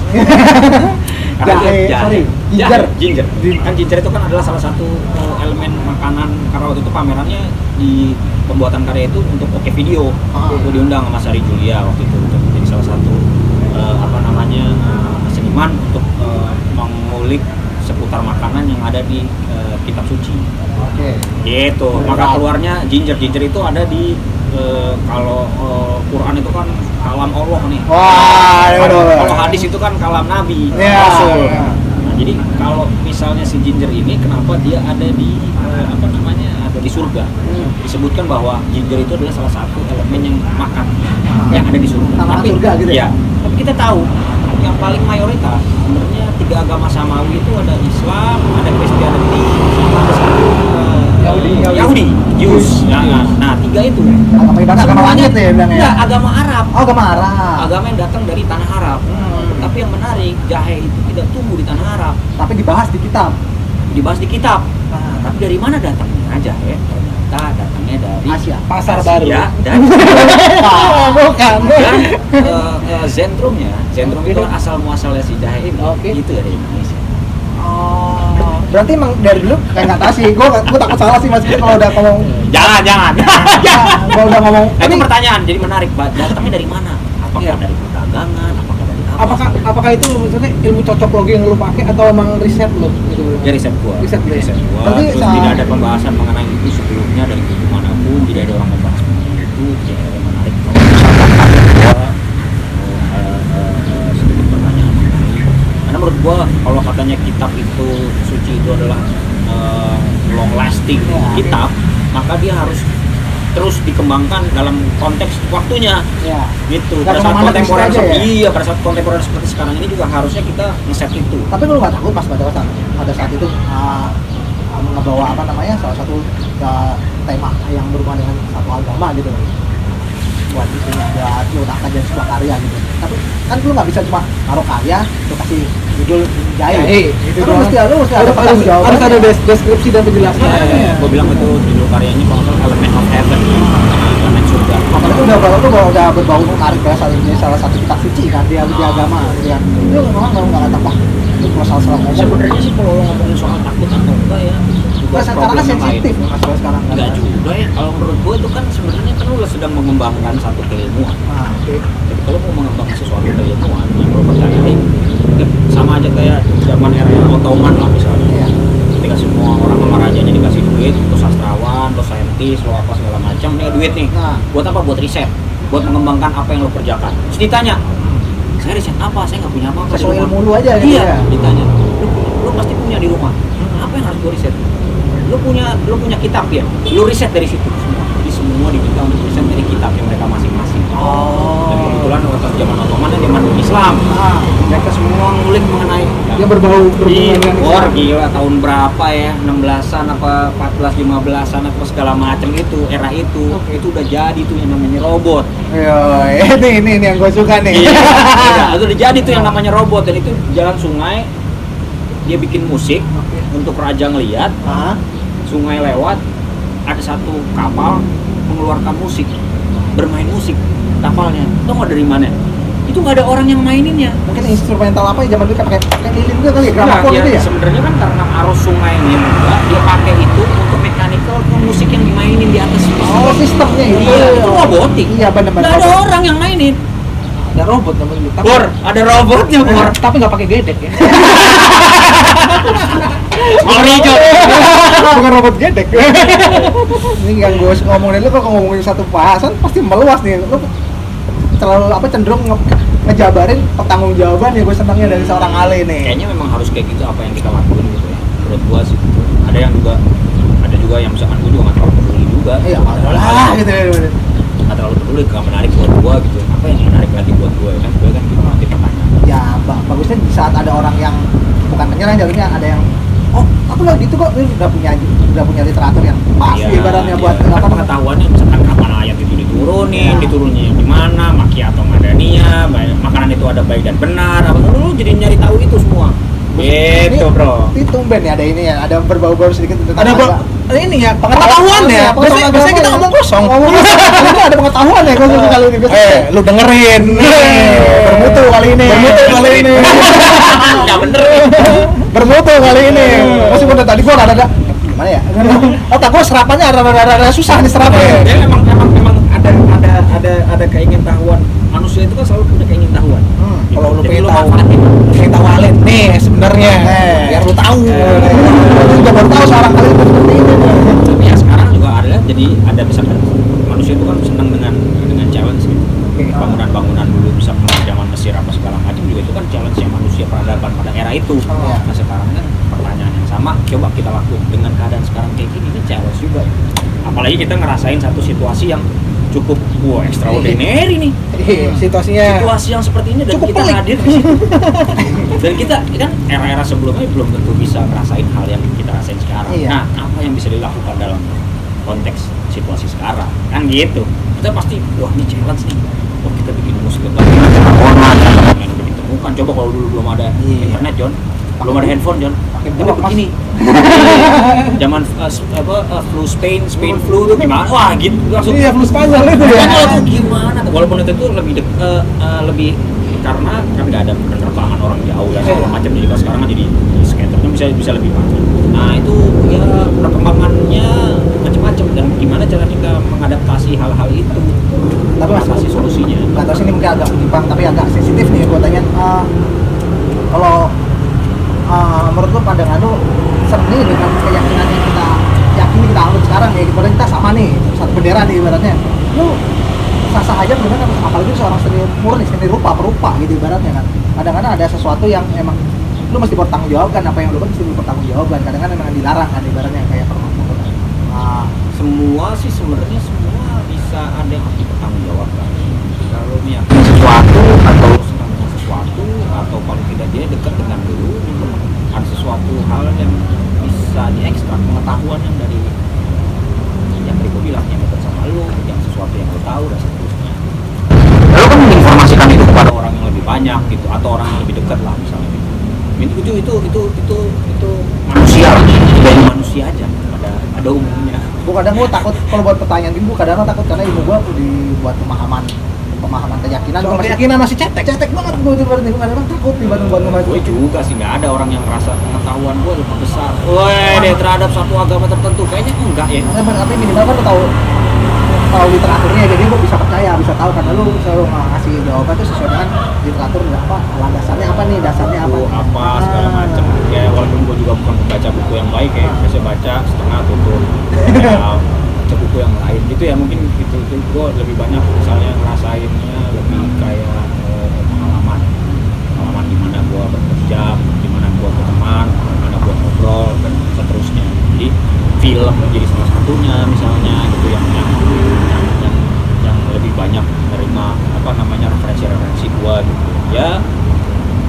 Speaker 1: Jahe, sorry, ginger.
Speaker 2: Kan ginger itu kan adalah salah satu elemen makanan, karena waktu itu pamerannya di pembuatan karya itu untuk Oke Video. Gue diundang sama Sari Julia waktu itu untuk menjadi salah satu seniman untuk mengulik seputar makanan yang ada di kitab suci.
Speaker 1: Oke.
Speaker 2: Gitu. Maka keluarnya ginger itu ada di kalau Quran itu kan kalam Allah nih.
Speaker 1: Wah,
Speaker 2: Kalau hadis itu kan kalam Nabi,
Speaker 1: Iya.
Speaker 2: Rasul. Nah, jadi kalau misalnya si ginger ini kenapa dia ada di ada di surga? Disebutkan bahwa ginger itu adalah salah satu elemen yang makan yang ada di surga.
Speaker 1: Tanaman surga gitu ya?
Speaker 2: Tapi kita tahu yang paling mayoritas sebenarnya 3 agama samawi itu ada Islam, ada Kristiani, sama ada satu Yahudi, Jews. Nah, 3 itu
Speaker 1: Agama ibadah, agama langit ya bilangnya.
Speaker 2: enggak, agama Arab.
Speaker 1: Oh, agama Arab.
Speaker 2: Agama yang datang dari tanah Arab. Tapi yang menarik, jahe itu tidak tumbuh di tanah Arab,
Speaker 1: Tapi dibahas di kitab.
Speaker 2: dibahas di kitab. Tapi dari mana datangnya jahe? Ternyata datangnya dari
Speaker 1: Asia.
Speaker 3: Pasar baru.
Speaker 2: Ya, dan
Speaker 1: Bukan.
Speaker 2: zentrum itu kan asal muasalnya si jahe ini.
Speaker 3: Oke.
Speaker 2: Itu dari Indonesia.
Speaker 1: Oh, berarti emang dari dulu kayak nggak tahu sih. Gue takut salah sih mas kalau udah ngomong.
Speaker 2: Jangan.
Speaker 1: Kalau udah ngomong.
Speaker 2: Nah, itu pertanyaan, jadi menarik. Datangnya dari mana? Apakah
Speaker 3: Iya.
Speaker 2: dari perdagangan? Apakah dari apa?
Speaker 3: Apakah itu maksudnya ilmu cocoklogi yang lu pakai atau emang riset lu gitu?
Speaker 2: Ya riset gua.
Speaker 3: Riset lu ya?
Speaker 2: gua.
Speaker 1: Berarti
Speaker 2: Terus tidak ada pembahasan mengenai itu sebelumnya dari buku manapun, tidak ada orang membahas mengenai itu. Ya menarik. Kalau misalkan ada gua sedikit pertanyaan mengenai, karena menurut gua kalau katanya kitab itu suci itu adalah long lasting kitab, maka dia harus terus dikembangkan dalam konteks waktunya.
Speaker 1: Ya.
Speaker 2: Gitu.
Speaker 1: Nggak
Speaker 2: Pada saat
Speaker 1: kemana-mana
Speaker 2: kontemporer
Speaker 1: bisa aja ya?
Speaker 2: iya, pada saat kontemporer seperti sekarang ini juga harusnya kita ngeset itu.
Speaker 1: Tapi lu nggak takut pas pada saat itu ngebawa salah satu tema yang berhubungan dengan satu agama gitu buat itu buat lu akan jadi sebuah karya gitu. Tapi kan lu nggak bisa cuma taruh karya lu kasih judul jahe.
Speaker 3: Itu
Speaker 1: Lu mesti ada
Speaker 3: harus
Speaker 1: jawabannya.
Speaker 3: ada deskripsi dan penjelasan.
Speaker 2: Gue bilang itu judul karyanya kalau nggak salah Element of Heaven, elemen surga.
Speaker 1: Apalagi udah berbau tarik ya salah satu kitab suci kan di agama gitu kan. Itu memang nggak tambah itu masalah ngomong.
Speaker 2: Sebenarnya sih kalau lo ngomongin soal takut atau enggak ya, juga
Speaker 1: Karena
Speaker 2: problem yang lain.
Speaker 1: sensitif masalah sekarang kan.
Speaker 2: Enggak juga ya, kalau menurut gue itu kan sebenarnya kan lo sedang mengembangkan satu keilmuan.
Speaker 1: Nah,
Speaker 2: Jadi kalau mau mengembangkan sesuatu keilmuan yang lo percayai, ya sama aja kayak zaman era Ottoman lah misalnya.
Speaker 1: iya.
Speaker 2: Ketika semua orang sama rajanya dikasih duit, lo sastrawan, lo saintis, lo apa segala macam, nih duit nih.
Speaker 1: Nah,
Speaker 2: Buat apa? Buat riset, buat mengembangkan apa yang lo kerjakan. Terus ditanya, saya riset apa? Saya nggak punya apa-apa di
Speaker 1: sesuai
Speaker 2: rumah.
Speaker 1: ilmu lu aja gitu
Speaker 2: Iya,
Speaker 1: ya.
Speaker 2: ditanya. Lu pasti punya di rumah. Apa yang harus gue riset? Lu punya kitab ya? Lu riset dari situ semua. Jadi semua diminta untuk riset dari kitab yang mereka masing-masing. Dan kebetulan waktu zaman Ottoman dan zaman Islam,
Speaker 1: Nah,
Speaker 2: mereka semua ngulik mengenai
Speaker 3: Yang berbau berhubungan dengan
Speaker 2: War
Speaker 3: Islam.
Speaker 2: gila tahun berapa ya, 16-an apa 14 15-an apa segala macam itu, era itu udah jadi tuh yang namanya robot.
Speaker 1: iya, ini yang gue suka nih.
Speaker 2: Itu udah jadi tuh yang namanya robot, dan itu jalan sungai, dia bikin musik untuk raja ngeliat,
Speaker 1: Hah?
Speaker 2: sungai lewat, ada satu kapal mengeluarkan musik, bermain musik kapalnya. Tau nggak dari mana? Itu nggak ada orang yang maininnya.
Speaker 1: Mungkin instrumental apa ya zaman dulu pakai lilin juga kali,
Speaker 2: Nah,
Speaker 1: gramafon
Speaker 2: ya,
Speaker 1: gitu ya.
Speaker 2: sebenarnya kan karena arus sungainya juga, dia pakai itu untuk mechanical ke musik yang dimainin di atas.
Speaker 1: Oh, sistemnya itu.
Speaker 2: Iya, itu robotik.
Speaker 1: Iya, benar-benar.
Speaker 2: Nggak ada orang yang mainin.
Speaker 3: Ada robot namanya.
Speaker 2: Bor, ada robotnya, Bor.
Speaker 3: Tapi nggak pakai gedek ya.
Speaker 2: Sorry, Jod.
Speaker 3: Bukan robot gedek.
Speaker 1: Ini yang gue ngomongin lu kalau ngomongin satu bahasan pasti meluas nih. Lu terlalu cenderung ngejabarin pertanggungjawaban ya gue senangnya dari seorang Ale nih.
Speaker 2: Kayaknya memang harus kayak gitu apa yang kita lakuin gitu ya. Menurut gua sih. Ada juga yang misalkan gua juga nggak terlalu peduli juga.
Speaker 1: Iya, malah gitu ya.
Speaker 2: Nggak terlalu peduli, nggak menarik buat gua gitu. Apa yang menarik lagi buat gua ya kan? Gue kan kita nanti pertanyaan.
Speaker 1: Ya bagusnya di saat ada orang yang bukan menyerang, jadinya ada yang aku lah gitu kok, ini udah punya literatur yang pas ibaratnya buat
Speaker 2: apa pengetahuannya, misalkan kapan ayat itu diturunin, diturunnya di mana, macchiato madania, makanan itu ada baik dan benar, apa lu jadi nyari tahu itu semua. Gitu bro.
Speaker 1: Itu tumben ya, ada ini ya, ada berbau-bau sedikit tentang
Speaker 3: ini ya pengetahuan ya. Biasanya kita ngomong kosong.
Speaker 1: Ini ada pengetahuan ya kali ini.
Speaker 3: Lu dengerin.
Speaker 1: Bermutu kali ini.
Speaker 2: Nggak bener.
Speaker 1: Bermutu kali ini. Masih pada tadi gua ada gimana ya? Otak gua serapannya ada susah nih serapannya.
Speaker 2: Ya memang ada keingintahuan. Manusia itu kan selalu punya keingintahuan.
Speaker 1: Kalau lu pengen
Speaker 3: Kita walin nih sebenarnya. Biar lu tahu.
Speaker 1: Lu juga baru tahu seorang kali seperti ini.
Speaker 2: Tapi ya sekarang juga ada misalkan manusia itu kan senang dengan challenge gitu. Bangunan-bangunan dulu misalkan zaman Mesir apa segala macam juga itu kan challenge yang manusia peradaban pada era itu. Nah sekarang kan pertanyaan yang sama coba kita lakukan dengan keadaan sekarang kayak gini, ini challenge juga ya. Apalagi kita ngerasain satu situasi yang cukup extraordinary nih. Situasi yang seperti ini dan
Speaker 3: cukup
Speaker 2: kita
Speaker 3: pelik.
Speaker 2: hadir di situ. Dan kita kan era-era sebelumnya belum tentu bisa ngerasain hal yang kita rasain sekarang. Nah, apa yang bisa dilakukan dalam konteks situasi sekarang? Kan gitu. Kita pasti wah ini challenge nih. Wah kita bikin musik online yang udah ditemukan. Coba kalau dulu belum ada internet, John. Belum ada handphone, John. Tapi begini. Zaman flu Spain flu itu gimana? Wah, gitu langsung.
Speaker 1: Iya, flu Spanyol itu ya.
Speaker 2: Itu gimana? Walaupun itu lebih karena kan nggak ada penerbangan orang jauh dan segala macam, jadi kan sekarang kan jadi skaternya bisa lebih maju. Nah itu ya perkembangannya macam-macam dan gimana cara kita mengadaptasi hal-hal itu,
Speaker 1: tapi
Speaker 2: mengatasi solusinya.
Speaker 1: Nggak tahu sini mungkin agak menyimpang tapi agak sensitif nih gue tanya. Kalau menurut lu pandangan lu seni dengan keyakinan yang kita yakini kita anut sekarang ya, kemudian kita sama nih satu bendera nih ibaratnya, lu sah-sah aja dengan apalagi seorang seni murni, seni rupa perupa gitu ibaratnya kan. Kadang-kadang ada sesuatu yang emang lu mesti bertanggung jawabkan, apa yang lu kan mesti lu bertanggung jawabkan, kadang-kadang emang dilarang kan ibaratnya kayak perempuan.
Speaker 2: Semua sih sebenarnya semua bisa ada yang harus dipertanggungjawabkan. Kalau meyakini sesuatu atau senangnya sesuatu atau paling tidak dia dekat dengan dulu, ada sesuatu hal yang bisa diekstrak pengetahuan yang dari gue bilang yang dekat sama lu, yang sesuatu yang lo tahu dan seterusnya. Lalu kan menginformasikan itu kepada orang yang lebih banyak gitu atau orang yang lebih dekat lah misalnya. Itu manusia lah, dari manusia aja ada umumnya.
Speaker 1: Gue kadang gue takut kalau buat pertanyaan ini, gue kadang takut karena ilmu gue dibuat pemahaman keyakinan.
Speaker 3: Soal keyakinan masih cetek
Speaker 1: banget gue itu berarti gue kadang takut nih buat
Speaker 2: gue juga sih nggak ada orang yang merasa pengetahuan gue lebih besar. Woi, terhadap suatu agama tertentu kayaknya enggak ya.
Speaker 1: Tapi minimal kan lo tahu literaturnya, jadi gue bisa percaya, bisa tahu karena lu selalu ngasih jawaban itu sesuai dengan literatur apa landasannya apa nih, dasarnya apa
Speaker 2: segala macam. Ya walaupun gue juga bukan pembaca buku yang baik ya, biasanya baca setengah tutup. Baca buku yang lain gitu ya, mungkin itu gue lebih banyak misalnya ngerasainnya lebih kayak pengalaman di mana gue bekerja, di mana gue berteman, di mana gue ngobrol dan seterusnya. Jadi film menjadi salah satunya misalnya gitu yang lebih banyak menerima referensi gue gitu ya.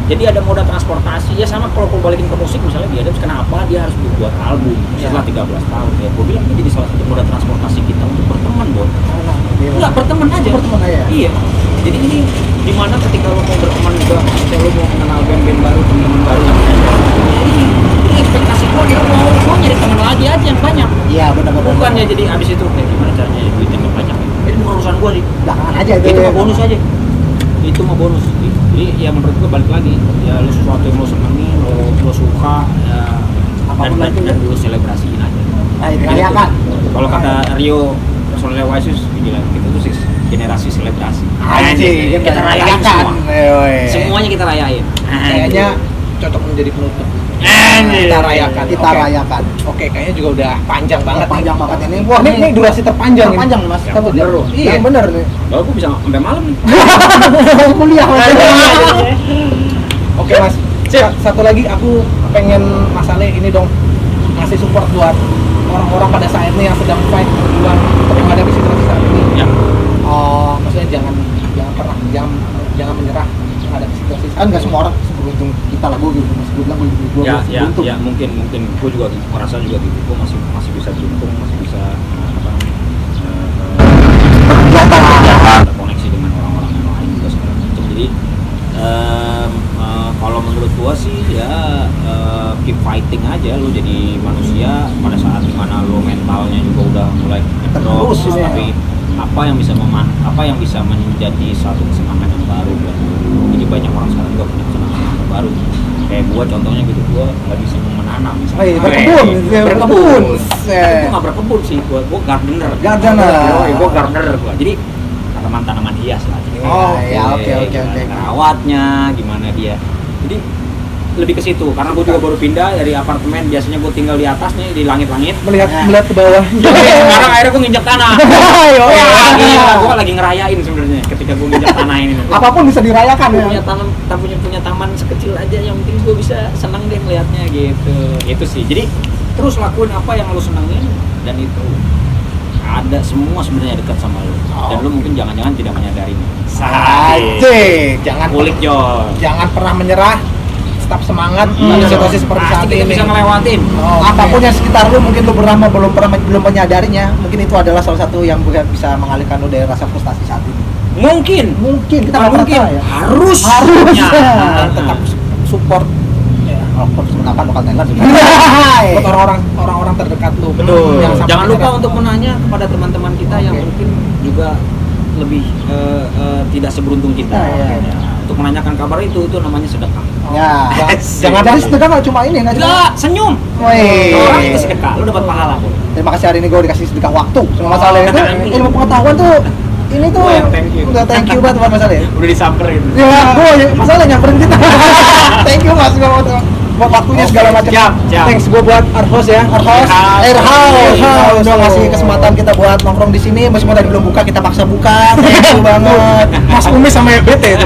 Speaker 2: Jadi ada moda transportasi ya, sama kalau balikin ke musik misalnya dia kenapa dia harus buat album setelah 13 tahun ya, gue bilang ini jadi salah satu moda transportasi kita untuk berteman, Bon. Enggak, berteman aja. Iya, jadi ini dimana ketika lo mau berteman juga, ketika lo mau mengenal band-band baru, teman-teman baru yang ini ekspektasi gue dia mau nyari teman lagi aja yang banyak.
Speaker 1: Iya benar-benar.
Speaker 2: Bukannya jadi abis itu kayak gimana caranya duit yang banyak, itu bukan urusan gue sih,
Speaker 1: belakangan aja
Speaker 2: itu mah bonus aja. Itu mah bonus. Jadi ya menurut gue balik lagi ya, lo sesuatu yang lo senangi, lo suka ya, dan lo selebrasiin aja.
Speaker 1: Nah, dirayakan.
Speaker 2: Kalau kata Rio Solewasius bilang kita tuh generasi selebrasi.
Speaker 1: Anjing,
Speaker 2: kita rayain semua. Semuanya kita rayain.
Speaker 3: kayaknya cocok menjadi penutup. Kita rayakan.
Speaker 1: Kita
Speaker 3: Oke.
Speaker 1: rayakan.
Speaker 3: Oke, kayaknya juga udah panjang banget.
Speaker 1: Panjang banget ini.
Speaker 3: Wah, ini durasi terpanjang.
Speaker 1: Panjang nih, Mas.
Speaker 2: Yang
Speaker 1: Takut ya?
Speaker 2: bener loh.
Speaker 3: Iya.
Speaker 1: Yang bener nih.
Speaker 2: Kalau gue bisa sampai malam nih.
Speaker 1: Kuliah Mas.
Speaker 3: Oke, Mas. Satu lagi aku pengen Mas Ale ini dong ngasih support buat orang-orang pada saat ini yang sedang fight berjuang untuk menghadapi situasi saat ini.
Speaker 2: Ya.
Speaker 3: Oh, maksudnya jangan menyerah menghadapi situasi.
Speaker 1: Kan nggak semua orang seberuntung kita lah, gue gitu. Mas gue bilang gue beruntung.
Speaker 2: Ya mungkin gue juga merasa juga gitu. Gue masih bisa beruntung, masih bisa koneksi dengan orang-orang yang lain juga segala macam. Jadi kalau menurut gua sih ya keep fighting aja. Lu jadi manusia pada saat dimana lu mentalnya juga udah mulai drop,
Speaker 1: Terus ini
Speaker 2: tapi apa yang bisa menjadi satu kesenangan yang baru buat lu. Jadi banyak orang sekarang juga punya kesenangan yang baru. Kayak gua contohnya gitu, gua lagi seneng menanam misalnya.
Speaker 1: Berkebun.
Speaker 2: Gua nggak berkebun sih, gua gardener. Gua gardener gua. Jadi tanaman hias lah. Jadi,
Speaker 1: Oh, ya, oke.
Speaker 2: Rawatnya gimana dia. Jadi lebih ke situ karena gue juga baru pindah dari apartemen, biasanya gue tinggal di atas nih di langit-langit.
Speaker 3: Melihat ke bawah.
Speaker 2: Sekarang akhirnya gue nginjek tanah. Gue lagi ngerayain sebenarnya ketika gue nginjek tanah ini.
Speaker 1: Apapun bisa dirayakan ya.
Speaker 2: punya taman sekecil aja yang penting gue bisa senang deh melihatnya gitu. Itu sih. Jadi terus lakuin apa yang lo senengin dan itu ada semua sebenarnya dekat sama lo. Dan lo mungkin jangan-jangan tidak menyadarinya.
Speaker 1: Asik.
Speaker 3: Jangan
Speaker 2: Kulik Jol.
Speaker 3: jangan pernah menyerah. Tetap semangat pada situasi seperti
Speaker 2: Pasti
Speaker 3: saat
Speaker 2: kita
Speaker 3: ini.
Speaker 2: bisa ngelewatin.
Speaker 1: Apapun yang sekitar lu mungkin lu belum menyadarinya, mungkin itu adalah salah satu yang bisa mengalihkan lu dari rasa frustasi saat ini.
Speaker 2: Mungkin
Speaker 1: Kita
Speaker 2: Bukan
Speaker 1: nggak
Speaker 2: mungkin
Speaker 1: pernah tahu ya.
Speaker 2: harusnya
Speaker 3: Dan tetap support ya,
Speaker 1: Walaupun sebenarnya lokal Thailand juga.
Speaker 3: buat orang-orang terdekat lu.
Speaker 1: Betul.
Speaker 3: sampai
Speaker 2: Jangan lupa
Speaker 3: menyerah.
Speaker 2: untuk menanya kepada teman-teman kita yang
Speaker 1: Oke.
Speaker 2: mungkin juga lebih tidak seberuntung kita.
Speaker 1: Iya.
Speaker 2: Ya, untuk menanyakan kabar itu namanya sedekah.
Speaker 1: Ya.
Speaker 3: Jangan
Speaker 1: Jadi sedekah nggak cuma ini, nggak cuma.
Speaker 2: Gila, senyum.
Speaker 1: Woi.
Speaker 2: Orang itu sedekah, lu dapat pahala kok.
Speaker 1: Terima kasih hari ini gue dikasih sedekah waktu. Sama masalah itu ilmu pengetahuan tuh ini tuh
Speaker 2: Wah, thank you.
Speaker 1: udah thank you banget buat masalah ya.
Speaker 2: Udah disamperin.
Speaker 1: Ya, gue masalah nyamperin kita. Thank you Mas buat waktunya segala macam.
Speaker 2: Siap.
Speaker 3: Thanks gue buat Arhos ya.
Speaker 1: Airhouse udah ngasih kesempatan kita buat nongkrong di sini meskipun tadi belum buka kita paksa buka. Thank you banget.
Speaker 3: Mas Umi sama BT.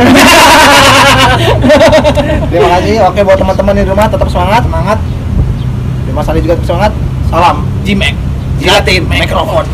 Speaker 1: Terima kasih. Oke buat teman-teman di rumah tetap semangat. Terima kasih juga tetap semangat. Salam
Speaker 3: Jimek.
Speaker 1: Jilatin mikrofon.